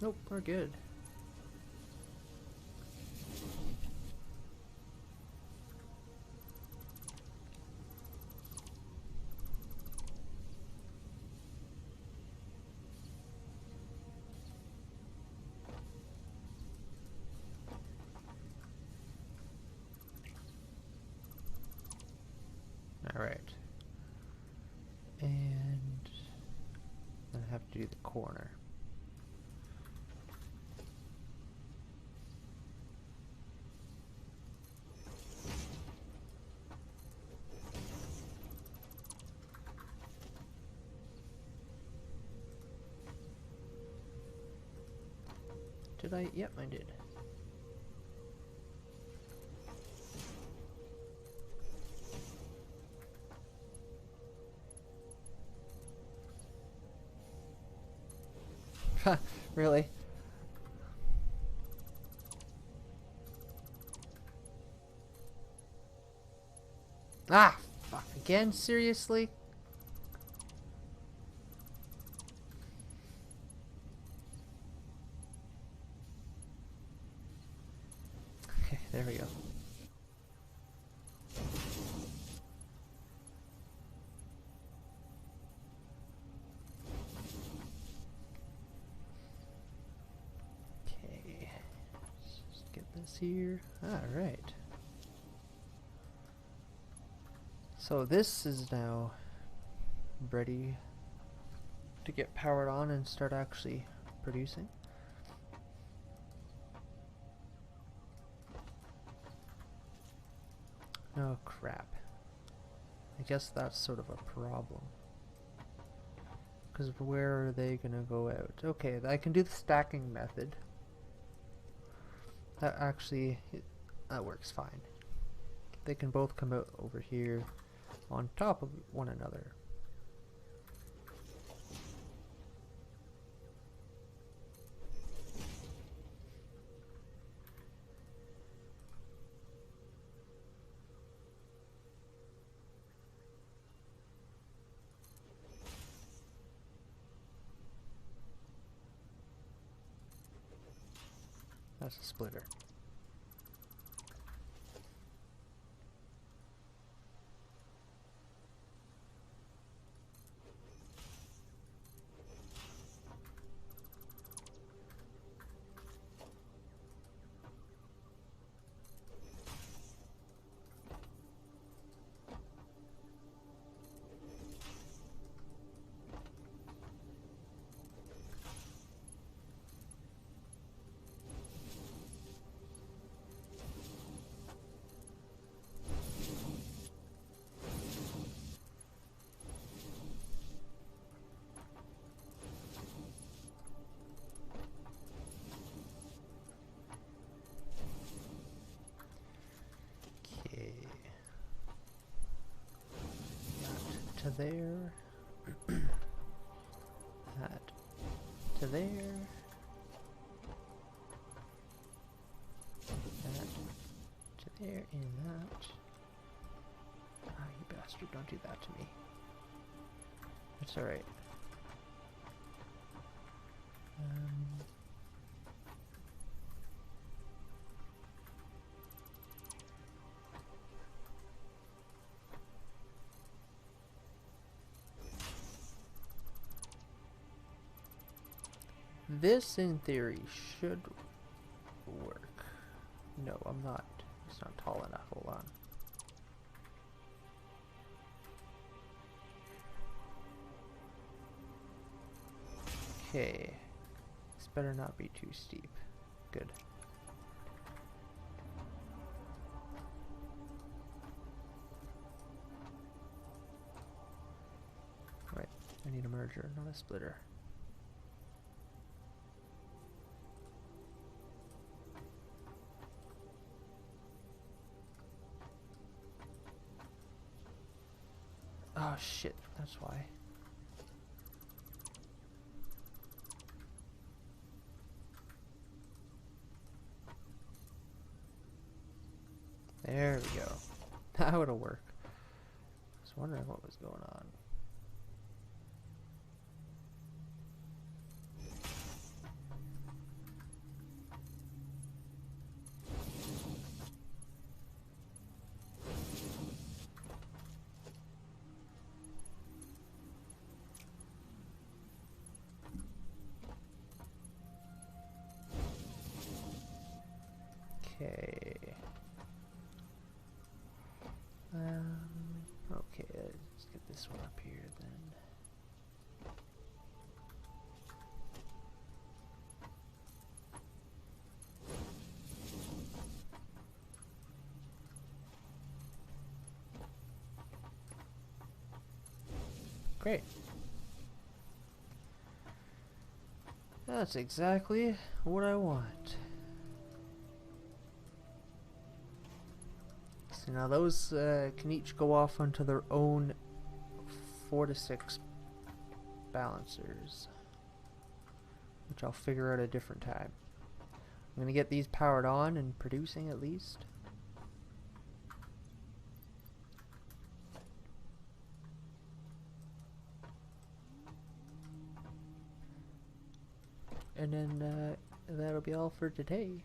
Nope, we're good. Alright. And then I have to do the corner. Did I? Yep, I did. Really? Ah! Fuck. Again? Seriously? else here? Alright. So this is now ready to get powered on and start actually producing. Oh crap. I guess that's sort of a problem. Because where are they gonna go out? Okay, I can do the stacking method. That actually, that works fine. They can both come out over here on top of one another. That's a splitter. To there, that to there, that to there, and that. Ah, you bastard, don't do that to me. It's alright. This, in theory, should work. No, I'm not. It's not tall enough. Hold on. Okay. This better not be too steep. Good. Right. I need a merger, not a splitter. Oh shit, that's why. There we go. That would've worked. I was wondering what was going on. Okay. Okay, let's get this one up here then. Great. That's exactly what I want. So now those can each go off onto their own 4 to 6 balancers, which I'll figure out a different time. I'm gonna get these powered on and producing at least. And then that'll be all for today.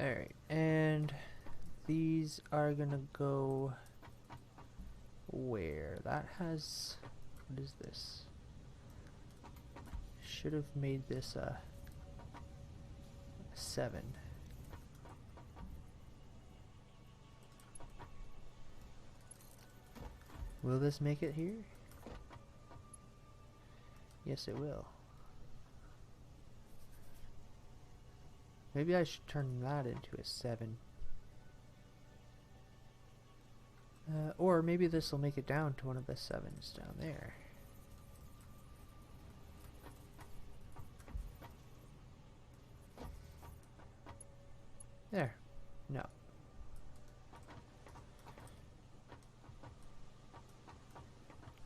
Alright, and these are gonna go where? That has, what is this? Should have made this a 7. Will this make it here? Yes, it will. Maybe I should turn that into a 7. Or maybe this will make it down to one of the 7s down there. There. No.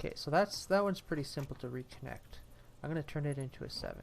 Okay, so that one's pretty simple to reconnect. I'm going to turn it into a 7.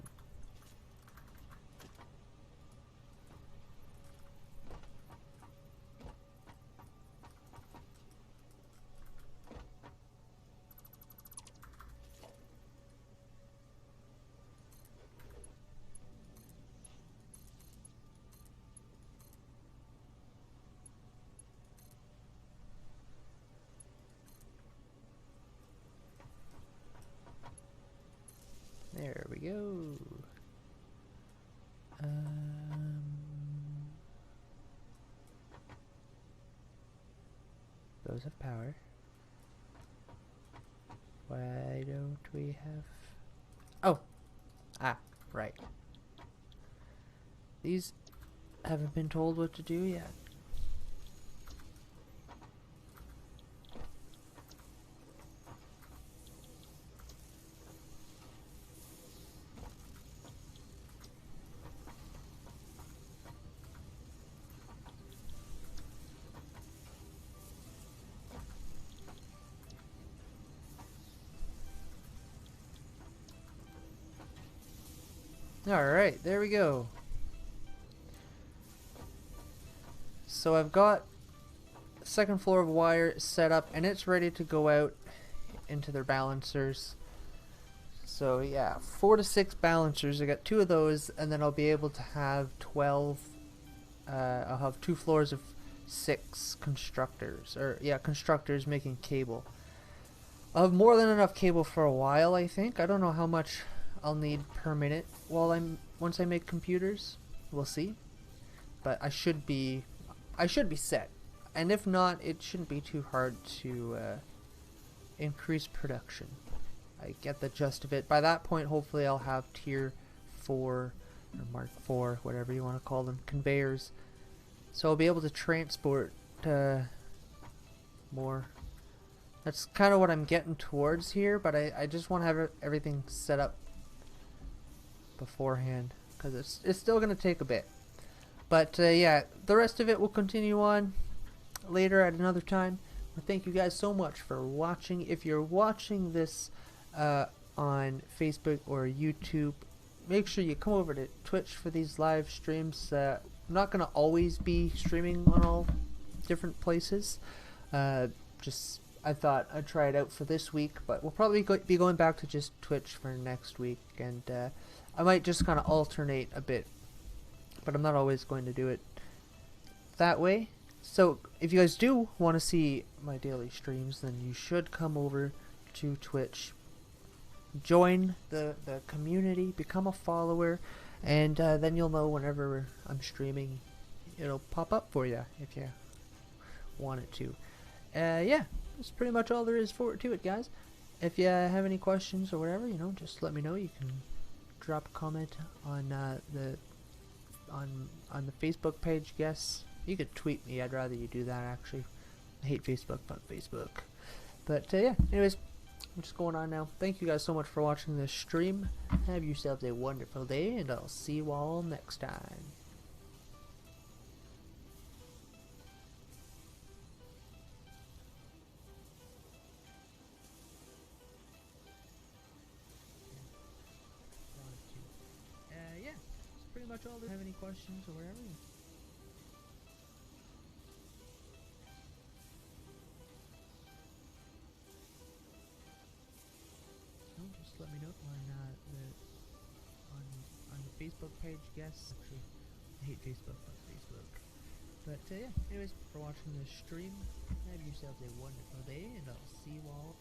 There we go. Those have power. Why don't we have... Oh! Ah, right. These haven't been told what to do yet. Alright, there we go. So I've got the second floor of wire set up and it's ready to go out into their balancers. So yeah, 4 to 6 balancers. I got 2 of those and then I'll be able to have 12. I'll have 2 floors of 6 constructors. Or yeah, constructors making cable. I'll have more than enough cable for a while, I think. I don't know how much I'll need per minute once I make computers. We'll see. But I should be set. And if not, it shouldn't be too hard to increase production. I get the gist of it. By that point, hopefully I'll have tier 4 or Mark 4, whatever you want to call them, conveyors. So I'll be able to transport more. That's kind of what I'm getting towards here, but I just want to have everything set up beforehand, because it's still going to take a bit. But yeah, the rest of it will continue on later at another time. Well, thank you guys so much for watching. If you're watching this on Facebook or YouTube, make sure you come over to Twitch for these live streams. I'm not going to always be streaming on all different places. Just I thought I'd try it out for this week, but we'll probably be going back to just Twitch for next week, and I might just kind of alternate a bit, but I'm not always going to do it that way. So if you guys do want to see my daily streams, then you should come over to Twitch, join the community, become a follower, and then you'll know whenever I'm streaming. It'll pop up for you if you want it to. Yeah, that's pretty much all there is to it, guys. If you have any questions or whatever, you know, just let me know. You can drop a comment on the Facebook page. Guess you could tweet me. I'd rather you do that, actually. I hate Facebook, but Facebook. But yeah, anyways, I'm just going on now. Thank you guys so much for watching this stream. Have yourselves a wonderful day, and I'll see you all next time. Yeah, that's pretty much all. Have any questions or whatever? Just let me know on the Facebook page. Guess actually, I hate Facebook, not Facebook. But yeah, anyways, for watching this stream, have yourselves a wonderful day, and I'll see you all